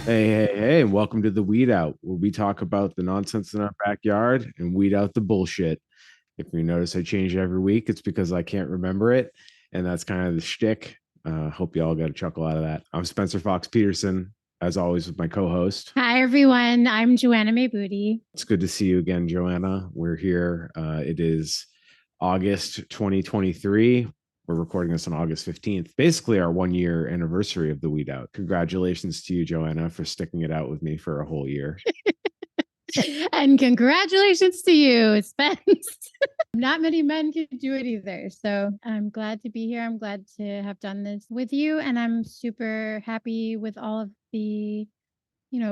Hey, and welcome to the Weed Out, where we talk about the nonsense in our backyard and weed out the bullshit. If you notice I change it every week, it's because I can't remember it. And that's kind of the shtick. Hope you all got a chuckle out of that. I'm Spencer Fox Peterson, as always, with my co host. Hi, everyone. I'm Joanna May Booty. It's good to see you again, Joanna. We're here. It is August 2023. We're recording this on August 15th, basically our 1 year anniversary of the Weed Out. Congratulations to you, Joanna, for sticking it out with me for a whole year. And congratulations to you, Spence. Not many men can do it either. So I'm glad to be here. I'm glad to have done this with you. And I'm super happy with all of the,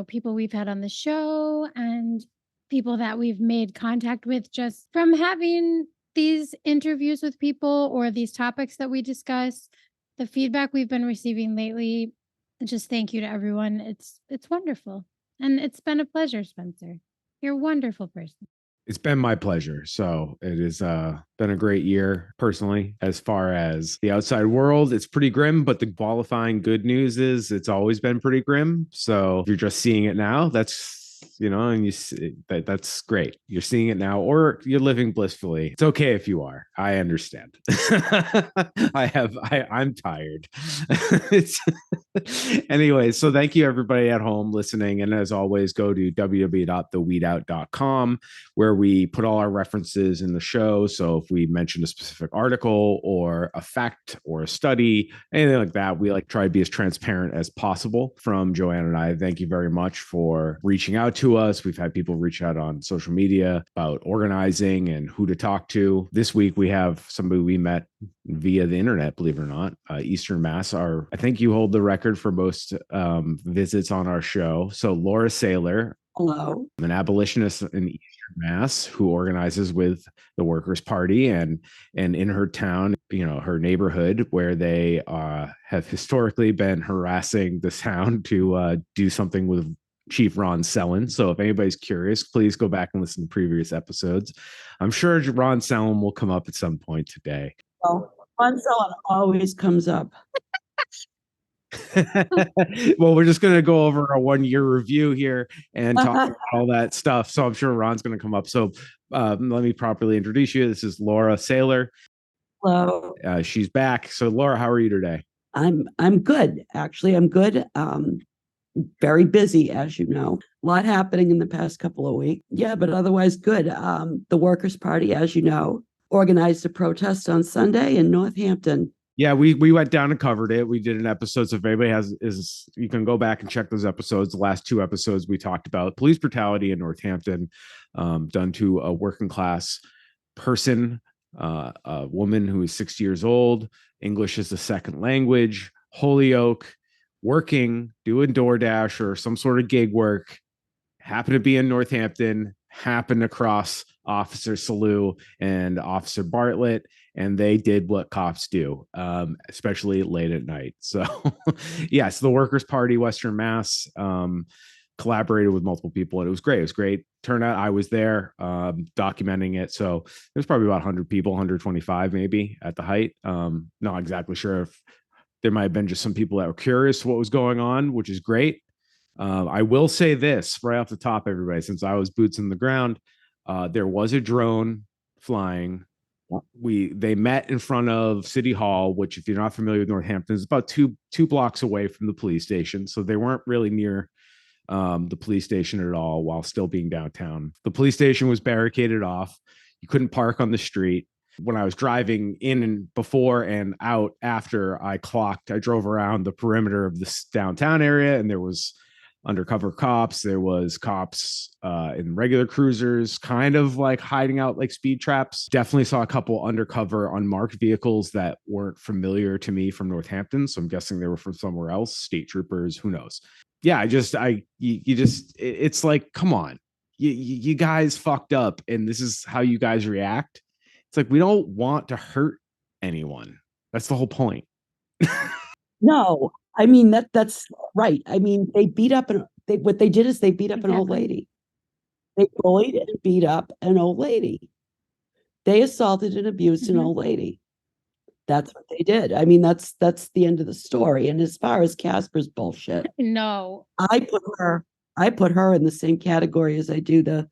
people we've had on the show and people that we've made contact with just from having these interviews with people or these topics that we discuss. The feedback we've been receiving lately, just thank you to everyone. It's wonderful. And it's been a pleasure, Spencer. You're a wonderful person. It's been my pleasure. So it has been a great year personally. As far as the outside world, it's pretty grim, but the qualifying good news is it's always been pretty grim. So if you're just seeing it now, that's and you see that's great. You're seeing it now, or you're living blissfully. It's okay if you are. I understand. I'm tired. It's anyway, so thank you everybody at home listening. And as always, go to www.theweedout.com where we put all our references in the show. So if we mention a specific article or a fact or a study, anything like that, we try to be as transparent as possible. From Joanna and I, thank you very much for reaching out to us. We've had people reach out on social media about organizing and who to talk to. This week we have somebody we met via the internet, believe it or not, Eastern Mass. I think you hold the record for most visits on our show. So Laura Saylor, hello, an abolitionist in Eastern Mass who organizes with the Workers' Party and in her town, her neighborhood, where they have historically been harassing the town to do something with Chief Ron Sellon. So if anybody's curious, please go back and listen to previous episodes. I'm sure Ron Sellon will come up at some point today. Well, Ron Sellon always comes up. Well, we're just going to go over a 1 year review here and talk about all that stuff. So I'm sure Ron's going to come up. So let me properly introduce you. This is Laura Saylor. Hello. She's back. So Laura, how are you today? I'm good. Actually, I'm good. Very busy, as you know. A lot happening in the past couple of weeks. Yeah, but otherwise good. The Workers' Party, as you know, organized a protest on Sunday in Northampton. Yeah, we went down and covered it. We did an episode. So if anybody you can go back and check those episodes. The last two episodes we talked about police brutality in Northampton, done to a working class person, a woman who is 60 years old, English as a second language, Holyoke, working, doing DoorDash or some sort of gig work, happened to be in Northampton, happened to cross Officer Salou and Officer Bartlett, and they did what cops do, especially late at night. So, yes, the Workers' Party, Western Mass, collaborated with multiple people, and it was great. It was great turnout. I was there documenting it. So there's probably about 100 people, 125 maybe at the height. Not exactly sure if there might have been just some people that were curious what was going on, which is great. I will say this right off the top, everybody, since I was boots in the ground, there was a drone flying. They met in front of City Hall, which, if you're not familiar with Northampton, is about two blocks away from the police station. So they weren't really near the police station at all while still being downtown. The police station was barricaded off. You couldn't park on the street. When I was driving in and before and out after I drove around the perimeter of this downtown area, and there was undercover cops. There was cops in regular cruisers, kind of like hiding out like speed traps. Definitely saw a couple undercover unmarked vehicles that weren't familiar to me from Northampton. So I'm guessing they were from somewhere else, state troopers, who knows? Yeah, it's like, come on, you guys fucked up, and this is how you guys react. It's like, we don't want to hurt anyone. That's the whole point. No, I mean that's right. I mean, they beat up what they did is they beat up an old lady. They bullied and beat up an old lady. They assaulted and abused an old lady. That's what they did. I mean, that's the end of the story. And as far as Casper's bullshit, No. I put her in the same category as I do the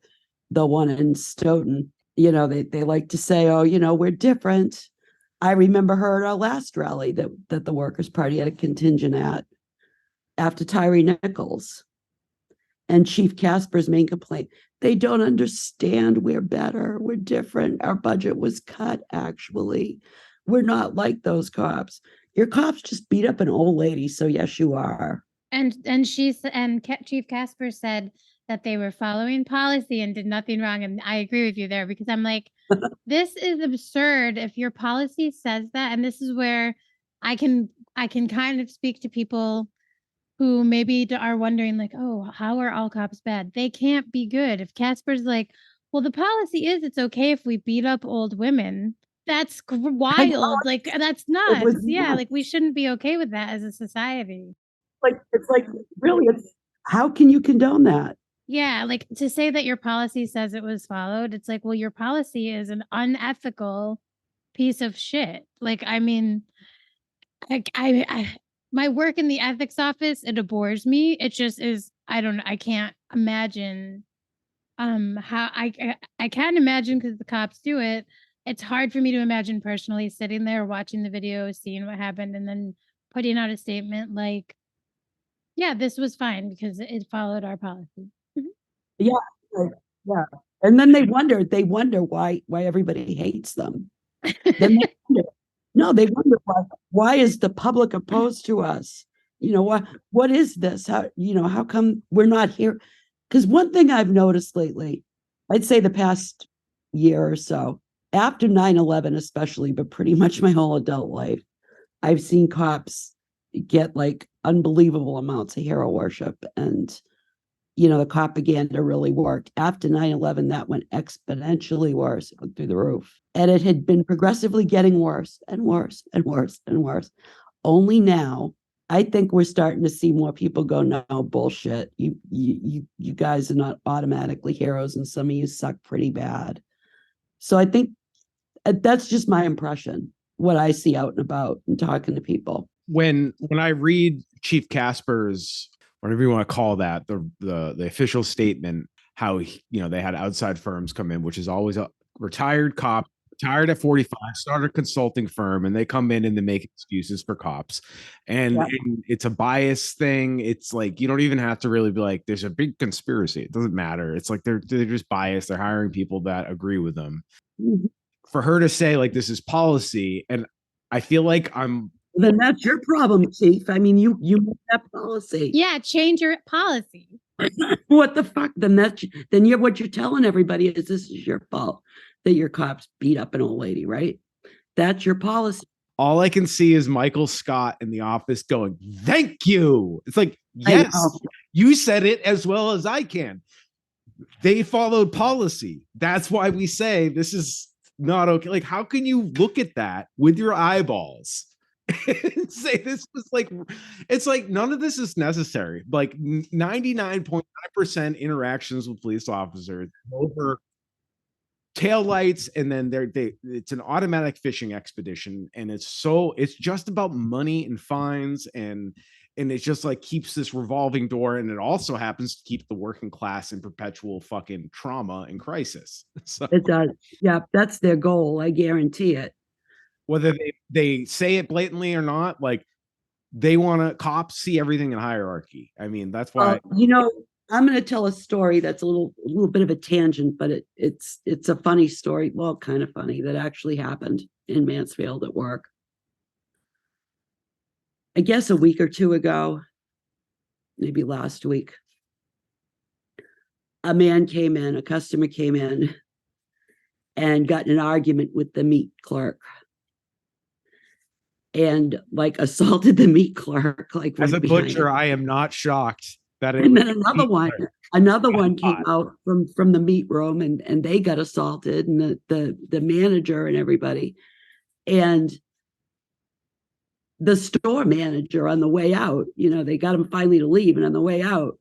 one in Stoughton. You know, they like to say, oh, you know, we're different. I remember her at our last rally that the Workers' Party had a contingent at after Tyree Nichols. And Chief Casper's main complaint, they don't understand we're better, we're different. Our budget was cut, actually. We're not like those cops. Your cops just beat up an old lady, so yes, you are. And Chief Casper said that they were following policy and did nothing wrong. And I agree with you there, because I'm like, this is absurd. If your policy says that, and this is where I can kind of speak to people who maybe are wondering, like, oh, how are all cops bad? They can't be good. If Casper's like, well, the policy is it's okay if we beat up old women. That's wild. Like, that's nuts. Yeah, nuts. like we shouldn't be okay with that as a society. Like, it's like, really, how can you condone that? Yeah, like to say that your policy says it was followed, it's like, well, your policy is an unethical piece of shit. Like, I mean, I my work in the ethics office, it bores me. It just is, I don't know, I can't imagine how I can imagine because the cops do it. It's hard for me to imagine personally sitting there watching the video, seeing what happened, and then putting out a statement like, yeah, this was fine because it followed our policy. Yeah, yeah. And then they wonder why everybody hates them. Then they wonder, no, they wonder why is the public opposed to us? You know, what is this? How come we're not here? Because one thing I've noticed lately, I'd say the past year or so, after 9/11 especially, but pretty much my whole adult life, I've seen cops get like unbelievable amounts of hero worship, and the propaganda really worked. After 9/11, that went exponentially worse. It went through the roof. And it had been progressively getting worse and worse and worse and worse. Only now, I think we're starting to see more people go, no, bullshit. You guys are not automatically heroes, and some of you suck pretty bad. So I think that's just my impression, what I see out and about and talking to people. When I read Chief Casper's, whatever you want to call that, the official statement, how they had outside firms come in, which is always a retired cop, retired at 45, started a consulting firm, and they come in and they make excuses for cops, and it's a bias thing. It's like you don't even have to really be like, there's a big conspiracy. It doesn't matter. It's like they're just biased. They're hiring people that agree with them. Mm-hmm. For her to say like this is policy, and I feel like then that's your problem, Chief. I mean, you make that policy. Yeah, change your policy. What the fuck? Then what you're telling everybody is this is your fault that your cops beat up an old lady, right? That's your policy. All I can see is Michael Scott in the office going, "Thank you." It's like, yes, you said it as well as I can. They followed policy. That's why we say this is not okay. Like, how can you look at that with your eyeballs and say this was like, it's like none of this is necessary. Like 99.9% interactions with police officers over taillights, and then it's an automatic fishing expedition, and it's just about money and fines, and it just like keeps this revolving door, and it also happens to keep the working class in perpetual fucking trauma and crisis. So it does. Yeah, that's their goal. I guarantee it. Whether they say it blatantly or not, like they want to cops see everything in hierarchy. I mean, that's why I'm going to tell a story that's a little bit of a tangent, but it's a funny story. Well, kind of funny, that actually happened in Mansfield at work. I guess a week or two ago, maybe last week, a customer came in and got in an argument with the meat clerk. And like assaulted the meat clerk. Like as a butcher, I am not shocked that it. And then another one came out from the meat room, and they got assaulted, and the manager and everybody, and the store manager on the way out. They got him finally to leave, and on the way out,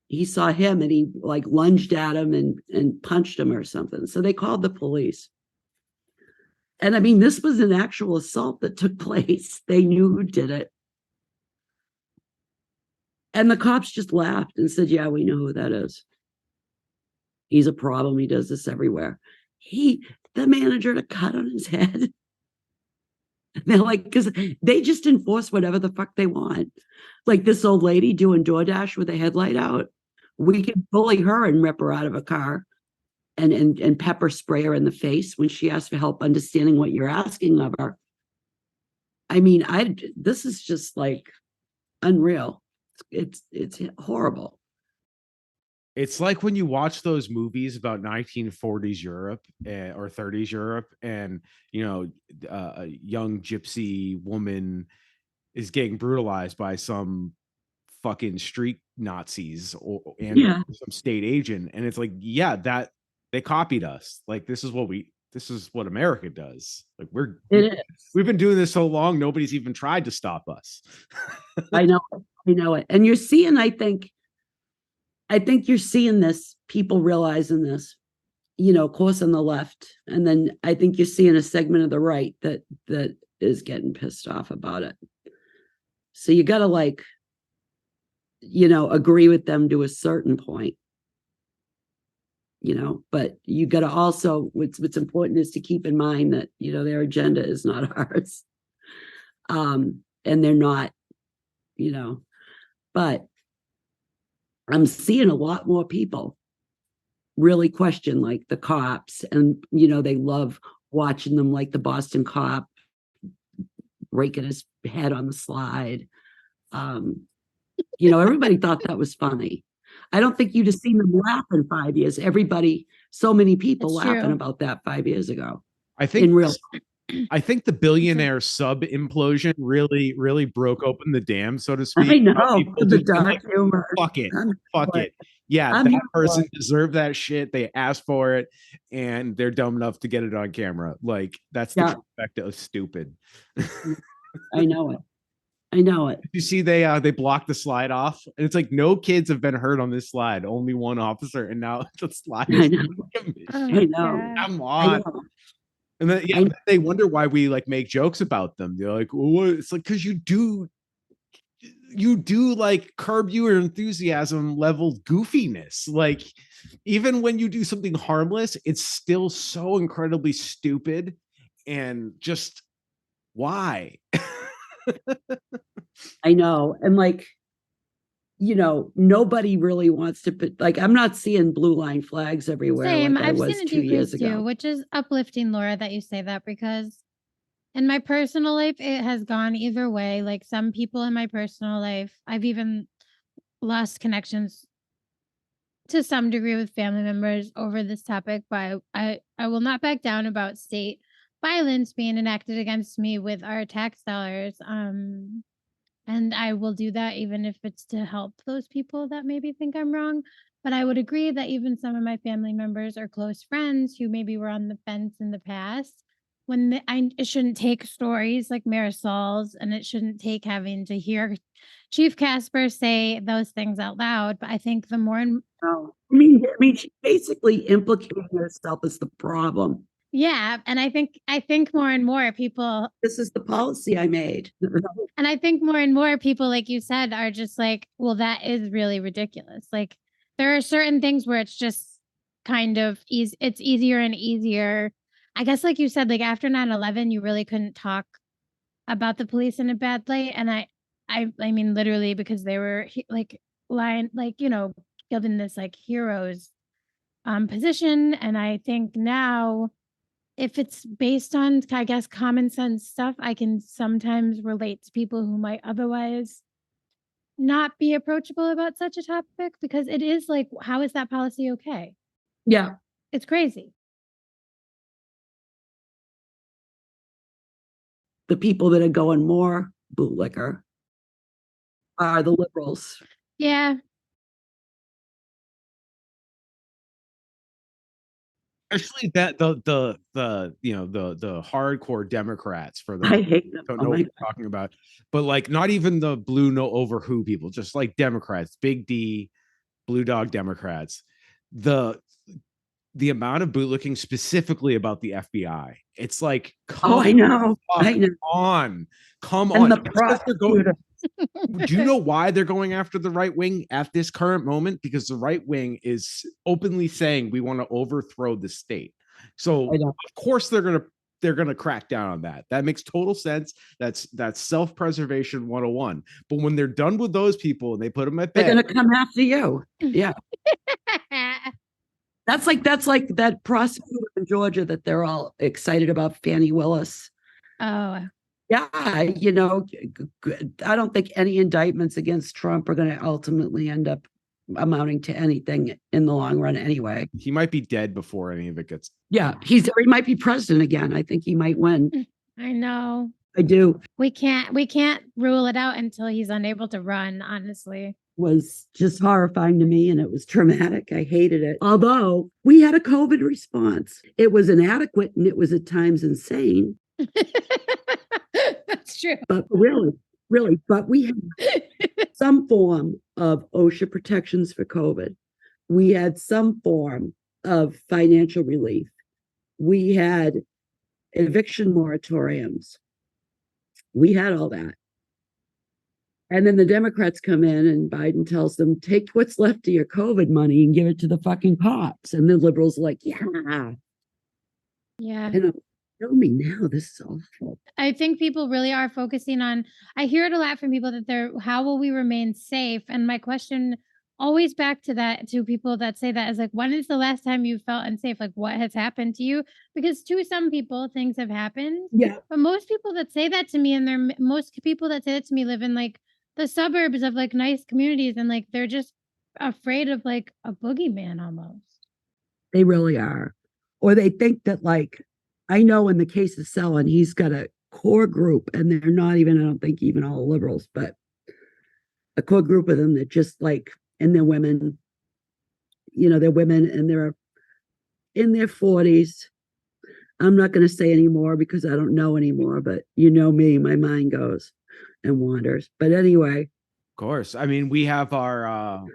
he saw him, and he like lunged at him and punched him or something. So they called the police. And I mean, this was an actual assault that took place. They knew who did it. And the cops just laughed and said, yeah, we know who that is. He's a problem. He does this everywhere. The manager, had a cut on his head. They're like, because they just enforce whatever the fuck they want. Like this old lady doing DoorDash with a headlight out. We can bully her and rip her out of a car and pepper spray her in the face when she asks for help understanding what you're asking of her. I mean, this is just like unreal. It's horrible. It's like when you watch those movies about 1940s Europe or 30s Europe, and a young gypsy woman is getting brutalized by some fucking street Nazis and some state agent, and it's like, yeah, that they copied us. Like this is what America does. Like we've been doing this so long, nobody's even tried to stop us. I know it. And you're seeing, I think you're seeing this, people realizing this, of course on the left. And then I think you're seeing a segment of the right that is getting pissed off about it. So you got to agree with them to a certain point, but you got to also, what's important is to keep in mind that, their agenda is not ours. And they're not, but I'm seeing a lot more people really question like the cops, and they love watching them, like the Boston cop breaking his head on the slide. Everybody thought that was funny. I don't think you'd have seen them laugh in 5 years. So many people laughing about that 5 years ago. I think the billionaire sub implosion really, really broke open the dam, so to speak. I know, the dark humor. Fuck it. Yeah, that person deserved that shit. They asked for it, and they're dumb enough to get it on camera. Like that's the trifecta of stupid. I know it. You see, they blocked the slide off, and it's like no kids have been hurt on this slide. Only one officer, and now the slide. I know. Come on. And then they wonder why we make jokes about them. They're like, well, it's like because you do like Curb Your Enthusiasm level goofiness. Like even when you do something harmless, it's still so incredibly stupid. And just why? I know. And nobody really wants to put, I'm not seeing blue line flags everywhere. Same. Like I was seen 2 years ago. Too, which is uplifting, Laura, that you say that, because in my personal life, it has gone either way. Like some people in my personal life, I've even lost connections to some degree with family members over this topic, but I will not back down about state violence being enacted against me with our tax dollars. And I will do that even if it's to help those people that maybe think I'm wrong. But I would agree that even some of my family members or close friends who maybe were on the fence in the past, it shouldn't take stories like Marisol's, and it shouldn't take having to hear Chief Casper say those things out loud. But I think the more I mean, she basically implicated herself as the problem. Yeah. And I think more and more people, this is the policy I made. And I think more and more people, like you said, are just like, well, that is really ridiculous. Like there are certain things where it's just kind of it's easier and easier. I guess, like you said, like after 9/11, you really couldn't talk about the police in a bad light. And I mean, literally, because they were given this like heroes position. And I think now, if it's based on, I guess, common sense stuff, I can sometimes relate to people who might otherwise not be approachable about such a topic, because it is like, how is that policy okay? Yeah. It's crazy. The people that are going more bootlicker are the liberals. Yeah. Especially that the hardcore Democrats, for the I hate them. don't know what you're talking about, but not even the blue no over who people, just like Democrats, big D, blue dog Democrats. the amount of bootlicking specifically about the FBI. It's like, I know. I know. Come And on. the It's 'cause they're going, prosecutor. do you know why they're going after the right wing at this current moment? Because the right wing is openly saying we want to overthrow the state. So of course they're gonna crack down on that. That makes total sense. That's self-preservation 101. But when they're done with those people and they put them at bed, They're gonna come after you. Yeah. That's like that prosecutor in Georgia that they're all excited about, Fannie Willis. Oh. Yeah, you know, I don't think any indictments against Trump are going to ultimately end up amounting to anything in the long run anyway. He might be dead before any of it gets. Yeah, he might be president again. I think he might win. I know. I do. We can't rule it out until he's unable to run, honestly. Was just horrifying to me, and it was traumatic. I hated it. Although we had a COVID response. It was inadequate and it was at times insane. That's true. But really, but we had some form of OSHA protections for COVID. We had some form of financial relief. We had eviction moratoriums. We had all that. And then the Democrats come in and Biden tells them, take what's left of your COVID money and give it to the fucking cops. And the liberals are like, yeah. Yeah. And tell me now, this is awful. I think people really are focusing on, I hear it a lot from people that how will we remain safe? And my question always back to that, to people that say that, is like, when is the last time you felt unsafe? Like, what has happened to you? Because to some people, things have happened. Yeah. But most people that say that to me, and most people that say that to me live in like the suburbs of like nice communities, and like they're just afraid of like a boogeyman almost. They really are. Or they think that, like, I know in the case of Sellon, he's got a core group, and they're not even, I don't think even all liberals, but a core group of them that just like, and they're women, you know, they're women and they're in their 40s. I'm not going to say anymore because I don't know anymore, but you know me, my mind goes and wanders. But anyway. Of course. I mean, we have our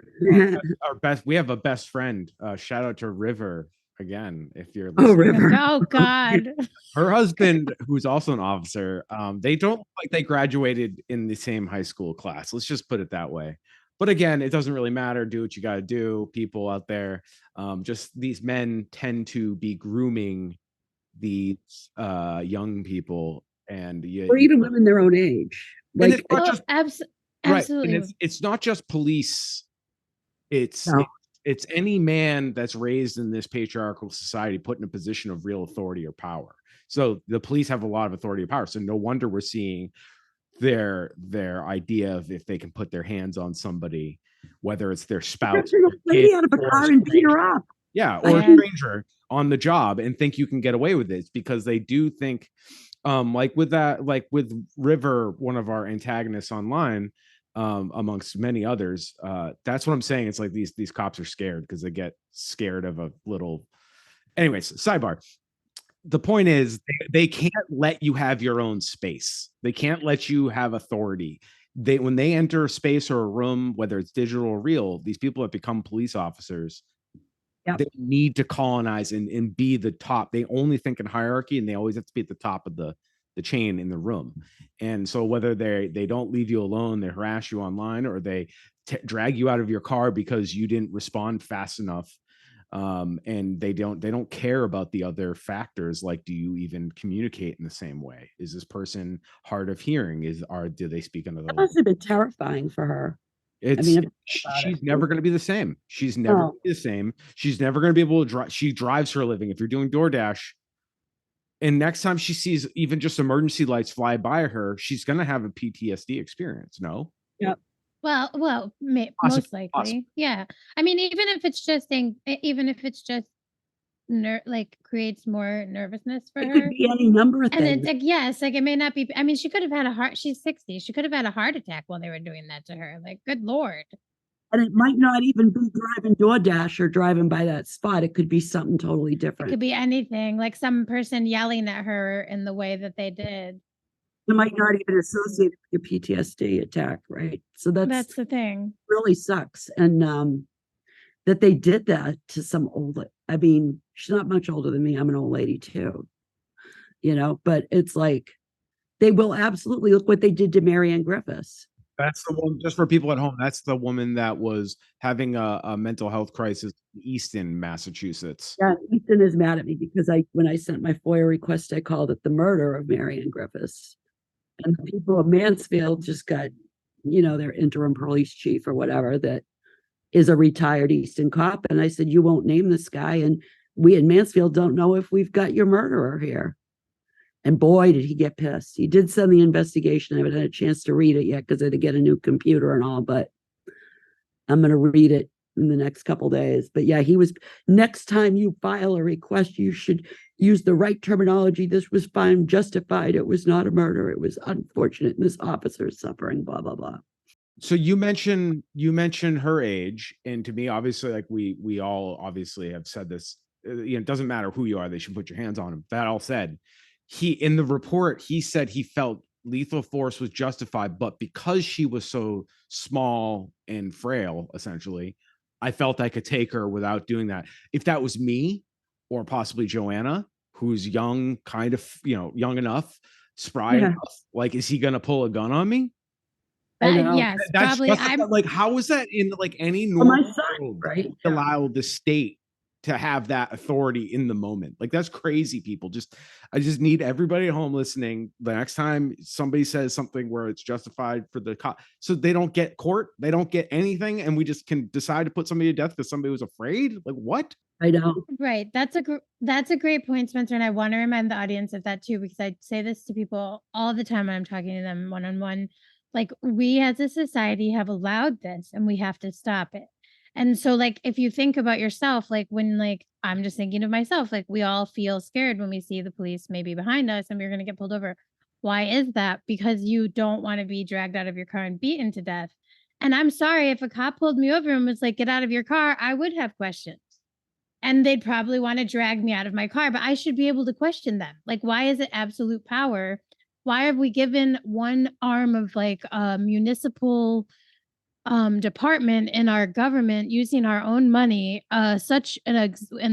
best, we have a best friend. Shout out to River again, if you're listening. Oh, River. Oh God. Her husband, who's also an officer, they don't look like they graduated in the same high school class. Let's just put it that way. But again, it doesn't really matter. Do what you got to do. People out there, just these men tend to be grooming these young people, and or even women their own age. Like, like, it's not just, absolutely. Right. And it's not just police. It's any man that's raised in this patriarchal society put in a position of real authority or power. So the police have a lot of authority and power. So no wonder we're seeing their idea of if they can put their hands on somebody, whether it's their spouse, lady out of a car and beat her up. Yeah, or a stranger on the job, and think you can get away with it. It's because they do think, like with River, one of our antagonists online, amongst many others. That's what I'm saying. It's like these cops are scared because they get scared of a little. Anyways, sidebar. The point is, they can't let you have your own space. They can't let you have authority. When they enter a space or a room, whether it's digital or real, these people have become police officers. Yep. They need to colonize and be the top. They only think in hierarchy, and they always have to be at the top of the chain in the room. And so whether they don't leave you alone, they harass you online, or they drag you out of your car because you didn't respond fast enough. And they don't care about the other factors, like, do you even communicate in the same way? Is this person hard of hearing? Do they speak another language? That must have been terrifying for her. She's never going to be the same. She's never going to be the same. She's never going to be able to drive. She drives for a living. If you're doing DoorDash, and next time she sees even just emergency lights fly by her, she's going to have a PTSD experience. No. Yep. Well, most likely. Awesome. Yeah. I mean, even if it's just like creates more nervousness for her. It could be any number of things. And it's like, yes, like it may not be. I mean, she could have had she's 60. She could have had a heart attack while they were doing that to her. Like, good Lord. And it might not even be driving DoorDash or driving by that spot. It could be something totally different. It could be anything, like some person yelling at her in the way that they did. It might not even associate with your PTSD attack, right? So that's the thing. Really sucks. And that they did that to some old, I mean, she's not much older than me. I'm an old lady too, but it's like, they will absolutely look what they did to Marianne Griffiths. That's the one, just for people at home, that's the woman that was having a mental health crisis in Easton, Massachusetts. Yeah, Ethan is mad at me because when I sent my FOIA request, I called it the murder of Marianne Griffiths. And the people of Mansfield just got, their interim police chief or whatever that is a retired Easton cop. And I said, you won't name this guy. And we in Mansfield don't know if we've got your murderer here. And boy, did he get pissed. He did send the investigation. I haven't had a chance to read it yet because I had to get a new computer and all, but I'm going to read it in the next couple days. But yeah, next time you file a request, you should use the right terminology. This was found justified. It was not a murder. It was unfortunate. And this officer is suffering, blah, blah, blah. So you mentioned her age, and to me, obviously, like we all obviously have said this, it doesn't matter who you are, they should put your hands on him. That all said, in the report, he said he felt lethal force was justified, but because she was so small and frail, essentially, I felt I could take her without doing that. If that was me, or possibly Joanna, who's young, kind of, young enough, spry enough, like, is he going to pull a gun on me? Yes, that's probably. Like, how is that in like any normal world, right? Allow the state to have that authority in the moment? Like, that's crazy, people. I just need everybody at home listening. The next time somebody says something where it's justified for the cop, so they don't get court, they don't get anything, and we just can decide to put somebody to death because somebody was afraid. Like, what? I know. Right. That's a great point, Spencer. And I want to remind the audience of that too, because I say this to people all the time when I'm talking to them one-on-one. Like, we as a society have allowed this and we have to stop it. And so, like, if you think about yourself, like when, like, I'm just thinking of myself, like, we all feel scared when we see the police maybe behind us and we're going to get pulled over. Why is that? Because you don't want to be dragged out of your car and beaten to death. And I'm sorry, if a cop pulled me over and was like, get out of your car, I would have questions. And they'd probably want to drag me out of my car, but I should be able to question them. Like, why is it absolute power? Why have we given one arm of like a municipal department in our government using our own money, and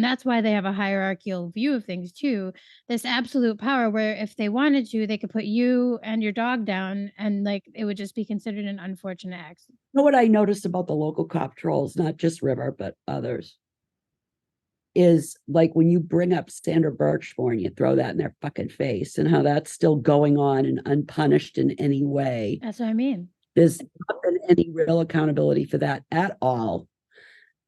that's why they have a hierarchical view of things too. This absolute power where if they wanted to, they could put you and your dog down and like it would just be considered an unfortunate accident. You know what I noticed about the local cop trolls, not just River, but others, is like when you bring up Sandra Birchmore and you throw that in their fucking face and how that's still going on and unpunished in any way. That's what I mean. There's not been any real accountability for that at all.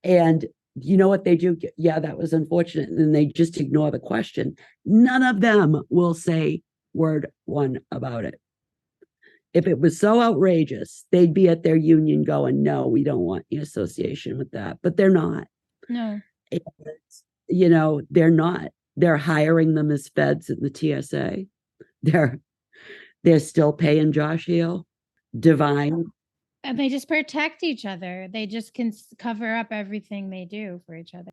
And you know what they do? Yeah, that was unfortunate. And then they just ignore the question. None of them will say word one about it. If it was so outrageous, they'd be at their union going, no, we don't want any association with that. But they're not. No. And, they're not. They're hiring them as feds in the TSA. They're still paying Josh Heel, Divine. And they just protect each other. They just can cover up everything they do for each other.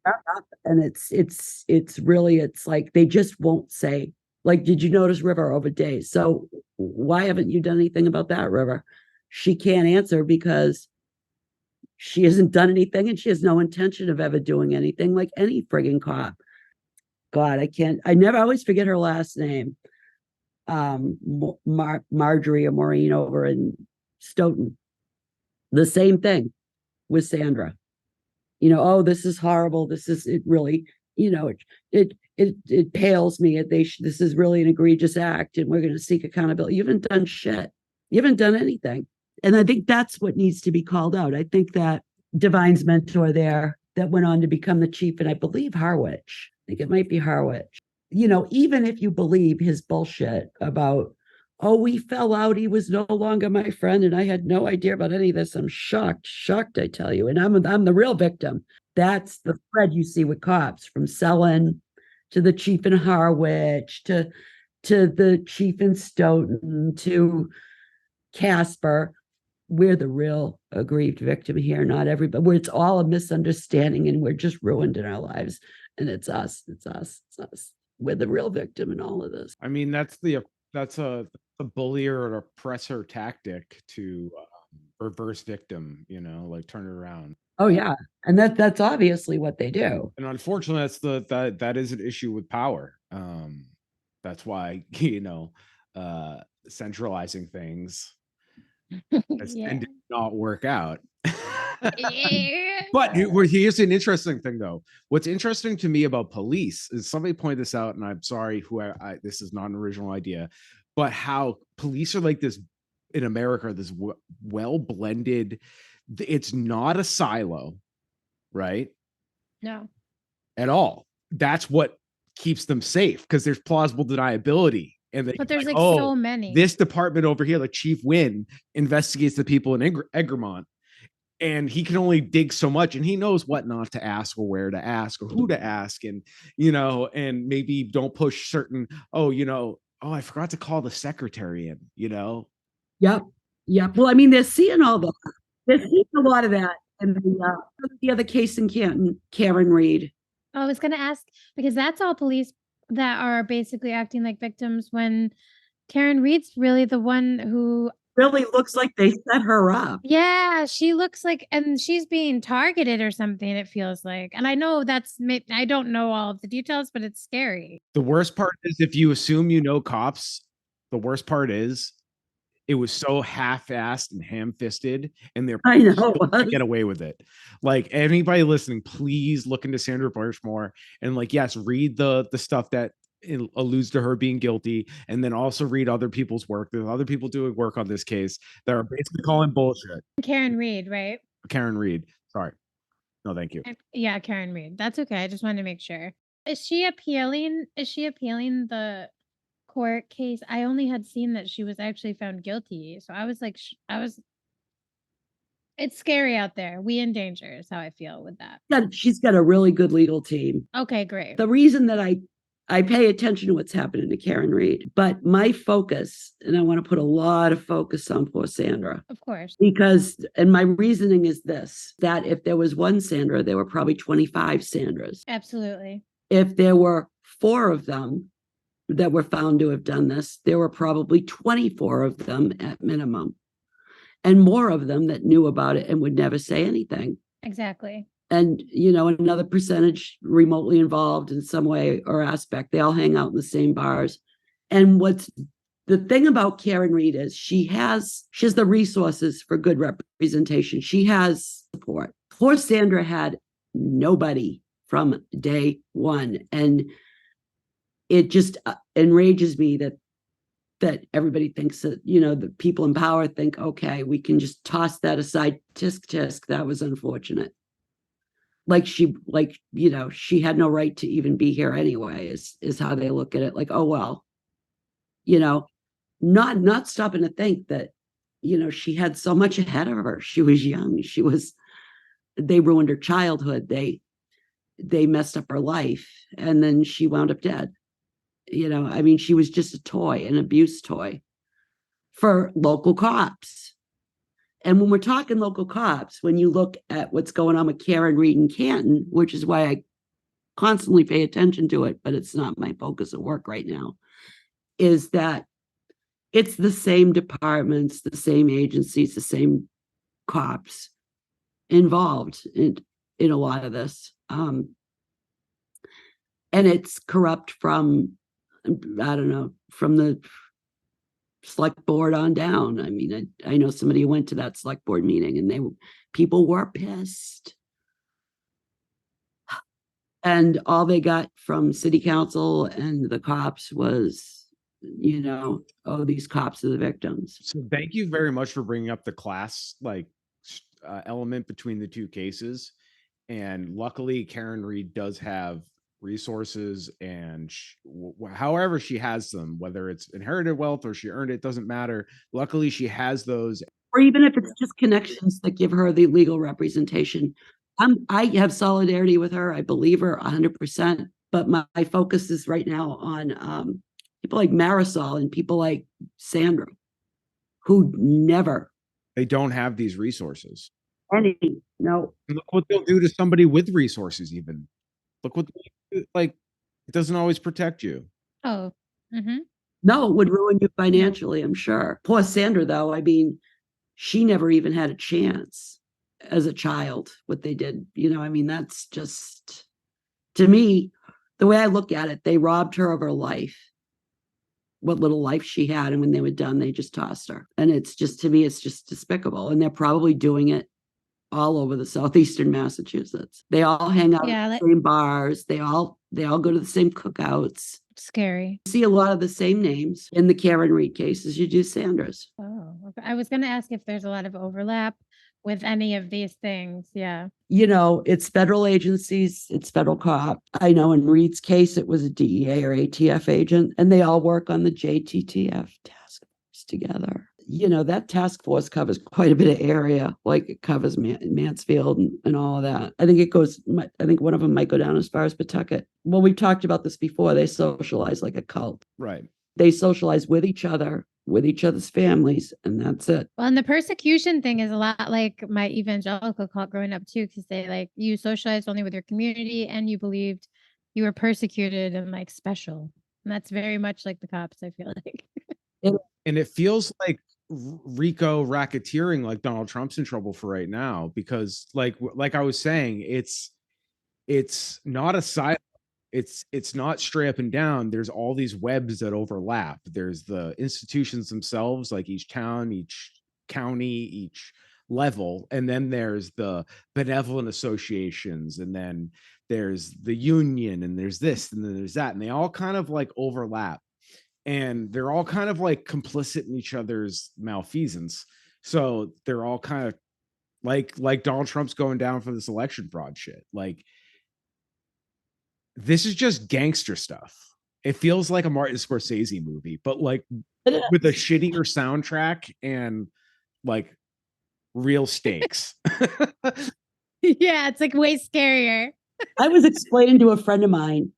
And it's really, it's like they just won't say, like, did you notice River over days? So why haven't you done anything about that, River? She can't answer because she hasn't done anything and she has no intention of ever doing anything, like any friggin' cop. God, I always forget her last name. Marjorie or Maureen over in Stoughton. The same thing with Sandra. Oh, this is horrible. It really, it pales me. This is really an egregious act and we're going to seek accountability. You haven't done shit. You haven't done anything. And I think that's what needs to be called out. I think that Divine's mentor there that went on to become the chief, and I believe Harwich, I think it might be Harwich, even if you believe his bullshit about, oh, we fell out, he was no longer my friend, and I had no idea about any of this. I'm shocked, I tell you. And I'm the real victim. That's the thread you see with cops, from Selin to the chief in Harwich to the chief in Stoughton to Casper. We're the real aggrieved victim here, not everybody. Where it's all a misunderstanding and we're just ruined in our lives. And it's us. We're the real victim in all of this. I mean, that's a bully or an oppressor tactic to reverse victim, like turn it around. Oh yeah. And that's obviously what they do. And unfortunately, that is an issue with power. That's why, centralizing things has Yeah. tended to not work out. Yeah. But here's an interesting thing, though. What's interesting to me about police is somebody pointed this out, and I'm sorry, this is not an original idea, but how police are like this in America, this well blended. It's not a silo, right? No. At all. That's what keeps them safe because there's plausible deniability. And they But there's like, like oh, so many. this department over here, like Chief Wynn, investigates the people in Egremont, and he can only dig so much, and he knows what not to ask or where to ask or who to ask, and and maybe don't push certain. Oh, I forgot to call the secretary in. Yep. Yep. Well, I mean, they're seeing all that. They're seeing a lot of that. And the other case in Canton, Karen Reed. I was going to ask, because that's all police that are basically acting like victims, when Karen Reed's really the one who Really looks like they set her up. Yeah, she looks like, and she's being targeted or something, it feels like. And I know I don't know all of the details, but it's scary. The worst part is if you assume cops, the worst part is it was so half-assed and ham-fisted, and they're I know. still get away with it. Like, anybody listening, please look into Sandra Birchmore and yes, read the stuff that alludes to her being guilty, and then also read other people's work. There's other people doing work on this case that are basically calling bullshit. Karen Reed, right? Karen Reed. Sorry. No, thank you. Yeah, Karen Reed. That's okay. I just wanted to make sure. Is she appealing the court case? I only had seen that she was actually found guilty. So I was like, it's scary out there. We in danger is how I feel with that. She's got a really good legal team. Okay, great. The reason that I pay attention to what's happening to Karen Reed, but my focus, and I want to put a lot of focus on poor Sandra. Of course. And my reasoning is this, that if there was one Sandra, there were probably 25 Sandras. Absolutely. If there were 4 of them that were found to have done this, there were probably 24 of them at minimum, and more of them that knew about it and would never say anything. Exactly. And, another percentage remotely involved in some way or aspect. They all hang out in the same bars. And what's the thing about Karen Reed is she has the resources for good representation. She has support. Poor Sandra had nobody from day one. And it just enrages me that everybody thinks that, the people in power think, okay, we can just toss that aside. Tisk, tisk, that was unfortunate. She had no right to even be here anyway, is how they look at it. Like, oh, well, not stopping to think that, she had so much ahead of her. She was young. They ruined her childhood. They messed up her life, and then she wound up dead. She was just a toy, an abuse toy for local cops. And when we're talking local cops, when you look at what's going on with Karen Reed in Canton, which is why I constantly pay attention to it, but it's not my focus of work right now, is that it's the same departments, the same agencies, the same cops involved in a lot of this. And it's corrupt from, I don't know, from the select board on down. I know somebody who went to that select board meeting, and people were pissed. And all they got from city council and the cops was, these cops are the victims. So thank you very much for bringing up the class element between the two cases. And luckily, Karen Reed does have resources, and however she has them, whether it's inherited wealth or she earned it, doesn't matter. Luckily, she has those. Or even if it's just connections that give her the legal representation. I have solidarity with her. I believe her 100%. But my focus is right now on people like Marisol and people like Sandra, who they don't have these resources. No. Look what they'll do to somebody with resources. Even look what it doesn't always protect you. Oh. Mm-hmm. No, it would ruin you financially, I'm sure. Poor Sandra, though, she never even had a chance as a child, what they did. I mean, that's just, to me, the way I look at it, they robbed her of her life, what little life she had. And when they were done, they just tossed her. And it's just, to me, it's just despicable. And they're probably doing it all over the southeastern Massachusetts. They all hang out at the same bars. They all go to the same cookouts. Scary. You see a lot of the same names in the Karen Reed case as you do Sandra's. Oh, okay. I was going to ask if there's a lot of overlap with any of these things. Yeah. It's federal agencies, it's federal cop. I know in Reed's case, it was a DEA or ATF agent, and they all work on the JTTF task force together. That task force covers quite a bit of area, like it covers Mansfield and all of that. I think one of them might go down as far as Pawtucket. Well, we've talked about this before. They socialize like a cult. Right. They socialize with each other, with each other's families, and that's it. Well, and the persecution thing is a lot like my evangelical cult growing up too, because they you socialized only with your community and you believed you were persecuted and special. And that's very much like the cops, I feel like. And it feels like RICO racketeering, like Donald Trump's in trouble for right now, because like I was saying, it's not a side. It's not straight up and down. There's all these webs that overlap. There's the institutions themselves, like each town, each county, each level. And then there's the benevolent associations. And then there's the union, and there's this, and then there's that. And they all kind of overlap. And they're all kind of complicit in each other's malfeasance. So they're all kind of like Donald Trump's going down for this election fraud shit. This is just gangster stuff. It feels like a Martin Scorsese movie, but with a shittier soundtrack and real stakes. Yeah, it's way scarier. I was explaining to a friend of mine,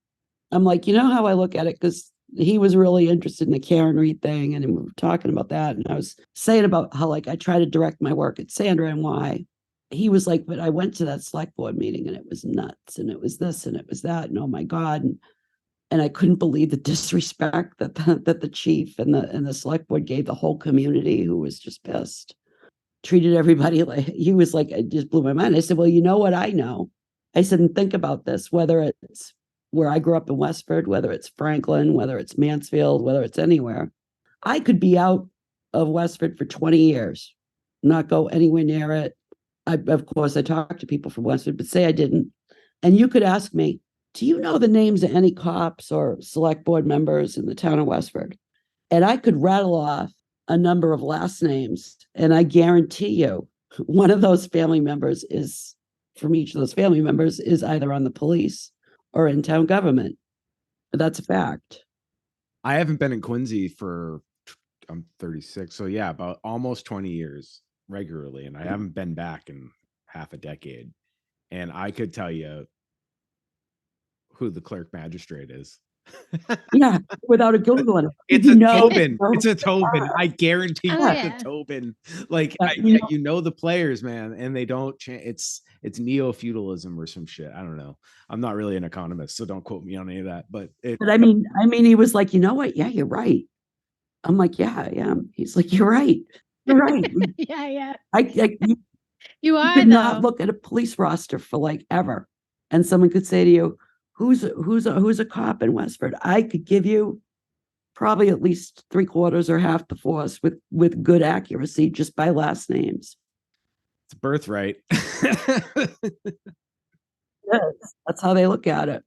I'm like, how I look at it, because he was really interested in the Karen Reed thing, and we were talking about that. And I was saying about how I try to direct my work at Sandra and why. He was like, but I went to that select board meeting and it was nuts, and it was this and it was that, and oh my God. And I couldn't believe the disrespect that the chief and the select board gave the whole community, who was just pissed. Treated everybody he was like, it just blew my mind. I said, well, you know what I know? I said, and think about this, whether it's where I grew up in Westford, whether it's Franklin, whether it's Mansfield, whether it's anywhere, I could be out of Westford for 20 years, not go anywhere near it. Of course, I talked to people from Westford, but say I didn't. And you could ask me, do you know the names of any cops or select board members in the town of Westford? And I could rattle off a number of last names. And I guarantee you, one of those family members from each of those family members is either on the police or in town government. But that's a fact. I haven't been in Quincy I'm 36. So yeah, about almost 20 years regularly. And I haven't been back in half a decade. And I could tell you who the clerk magistrate is. Yeah, without a Google on it. It's a Tobin. It's a Tobin. I guarantee it's a Tobin. The players, man, and they don't change. It's neo-feudalism or some shit. I don't know. I'm not really an economist, so don't quote me on any of that. But I mean, he was like, you know what? Yeah, you're right. I'm like, yeah, I am. He's like, you're right. You're right. Yeah. You are. Could not look at a police roster for ever, and someone could say to you, who's a cop in Westford? I could give you probably at least 3/4 or half the force with good accuracy just by last names. It's a birthright. Yes, that's how they look at it.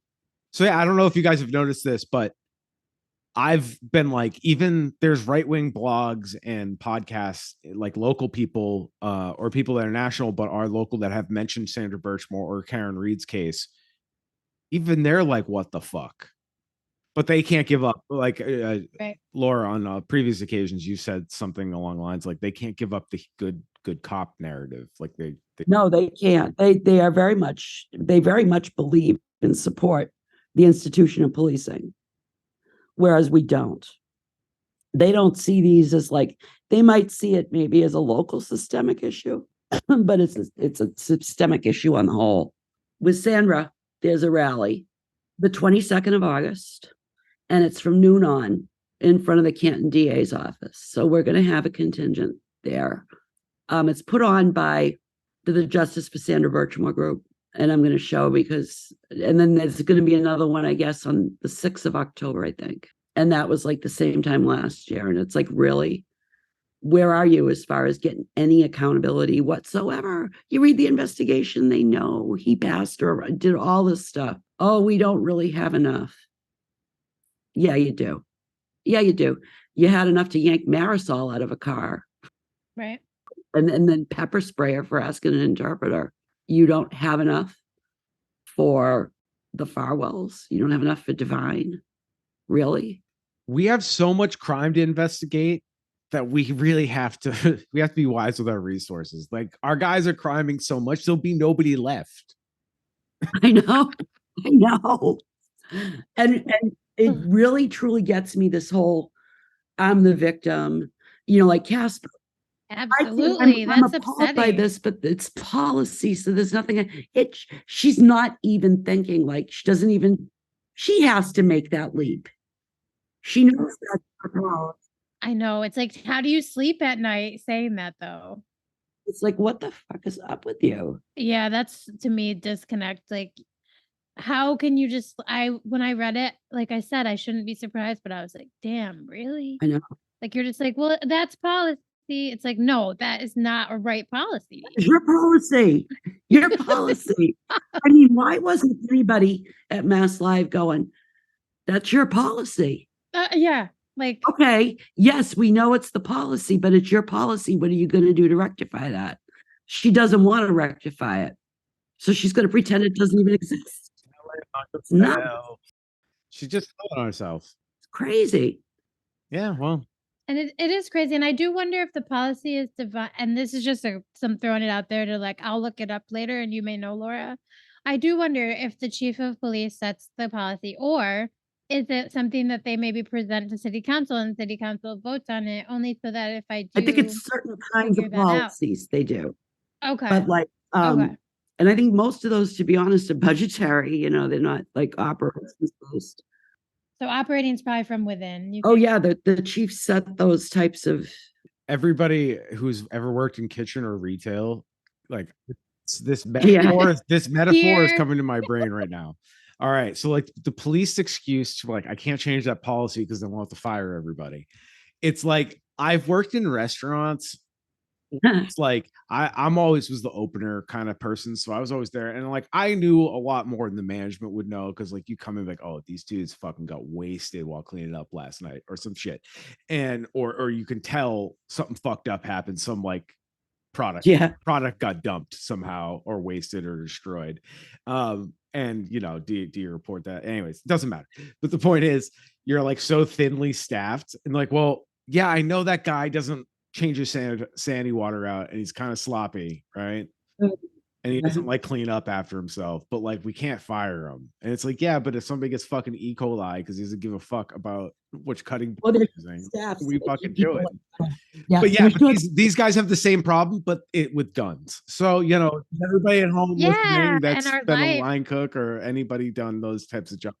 So yeah, I don't know if you guys have noticed this, but I've been even there's right-wing blogs and podcasts, local people or people that are national but are local that have mentioned Sandra Birchmore or Karen Reed's case. Even they're like, what the fuck? But they can't give up. Right. Laura, on previous occasions, you said something along the lines they can't give up the good cop narrative. No, they can't. They very much believe and support the institution of policing, whereas we don't. They don't see these as they might see it maybe as a local systemic issue, but it's a systemic issue on the whole. With Sandra, there's a rally the 22nd of August, and it's from noon on in front of the Canton DA's office. So we're going to have a contingent there. It's put on by to the Justice for Sandra Birchmore group. And I'm going to show and then there's going to be another one, I guess, on the 6th of October, I think. And that was like the same time last year. And it's like, really, where are you as far as getting any accountability whatsoever? You read the investigation, they know he passed or did all this stuff. Oh, we don't really have enough. Yeah, you do. Yeah, you do. You had enough to yank Marisol out of a car. Right. And then pepper spray her for asking an interpreter. You don't have enough for the Farwells. You don't have enough for Divine. Really? We have so much crime to investigate that we really have to be wise with our resources. Like, our guys are criming so much, there'll be nobody left. I know. And it really truly gets me, this whole I'm the victim, like Casper. Absolutely. I'm That's appalled upsetting. by this, but it's policy. So there's nothing. She's not even thinking, like, she has to make that leap. She knows that's her policy. I know. It's like, how do you sleep at night saying that, though? It's like, what the fuck is up with you? Yeah, that's, to me, disconnect. Like, how can you when I read it, like I said, I shouldn't be surprised, but I was like, damn, really? I know. Like, you're just like, well, that's policy. It's like, no, that is not a right policy. Your policy. Your policy. I mean, why wasn't anybody at Mass Live going, that's your policy? Yeah. Like, okay, yes, we know it's the policy, but it's your policy. What are you going to do to rectify that? She doesn't want to rectify it. So she's going to pretend it doesn't even exist. No. She's just telling herself. It's crazy. Yeah, well. And it is crazy. And I do wonder if the policy is divine. And this is just some throwing it out there to, like, I'll look it up later and you may know, Laura. I do wonder if the chief of police sets the policy, or is it something that they maybe present to city council and city council votes on it, only so that if I think it's certain kinds of policies they do. Okay. But like, okay. And I think most of those, to be honest, are budgetary. They're not like operations based. So operating is probably from within. Yeah, the chief set those types of. Everybody who's ever worked in kitchen or retail, like, this metaphor, is coming to my brain right now. All right, so like the police excuse to, like, I can't change that policy because they want to fire everybody. It's like, I've worked in restaurants. It's like I'm always was the opener kind of person, so I was always there, and like I knew a lot more than the management would know, because like you come in like, oh, these dudes fucking got wasted while cleaning up last night or some shit, and or you can tell something fucked up happened, some like product got dumped somehow or wasted or destroyed, and do you report that? Anyways, it doesn't matter, but the point is, you're like so thinly staffed, and like, well, yeah, I know that guy doesn't change his sandy water out, and he's kind of sloppy, right? And he doesn't like clean up after himself, but like, we can't fire him. And it's like, yeah, but if somebody gets fucking E. coli because he doesn't give a fuck about which cutting board they're using, we fucking do it. But yeah, but these guys have the same problem, but it with guns. So everybody at home listening that's been a line cook or anybody done those types of jobs,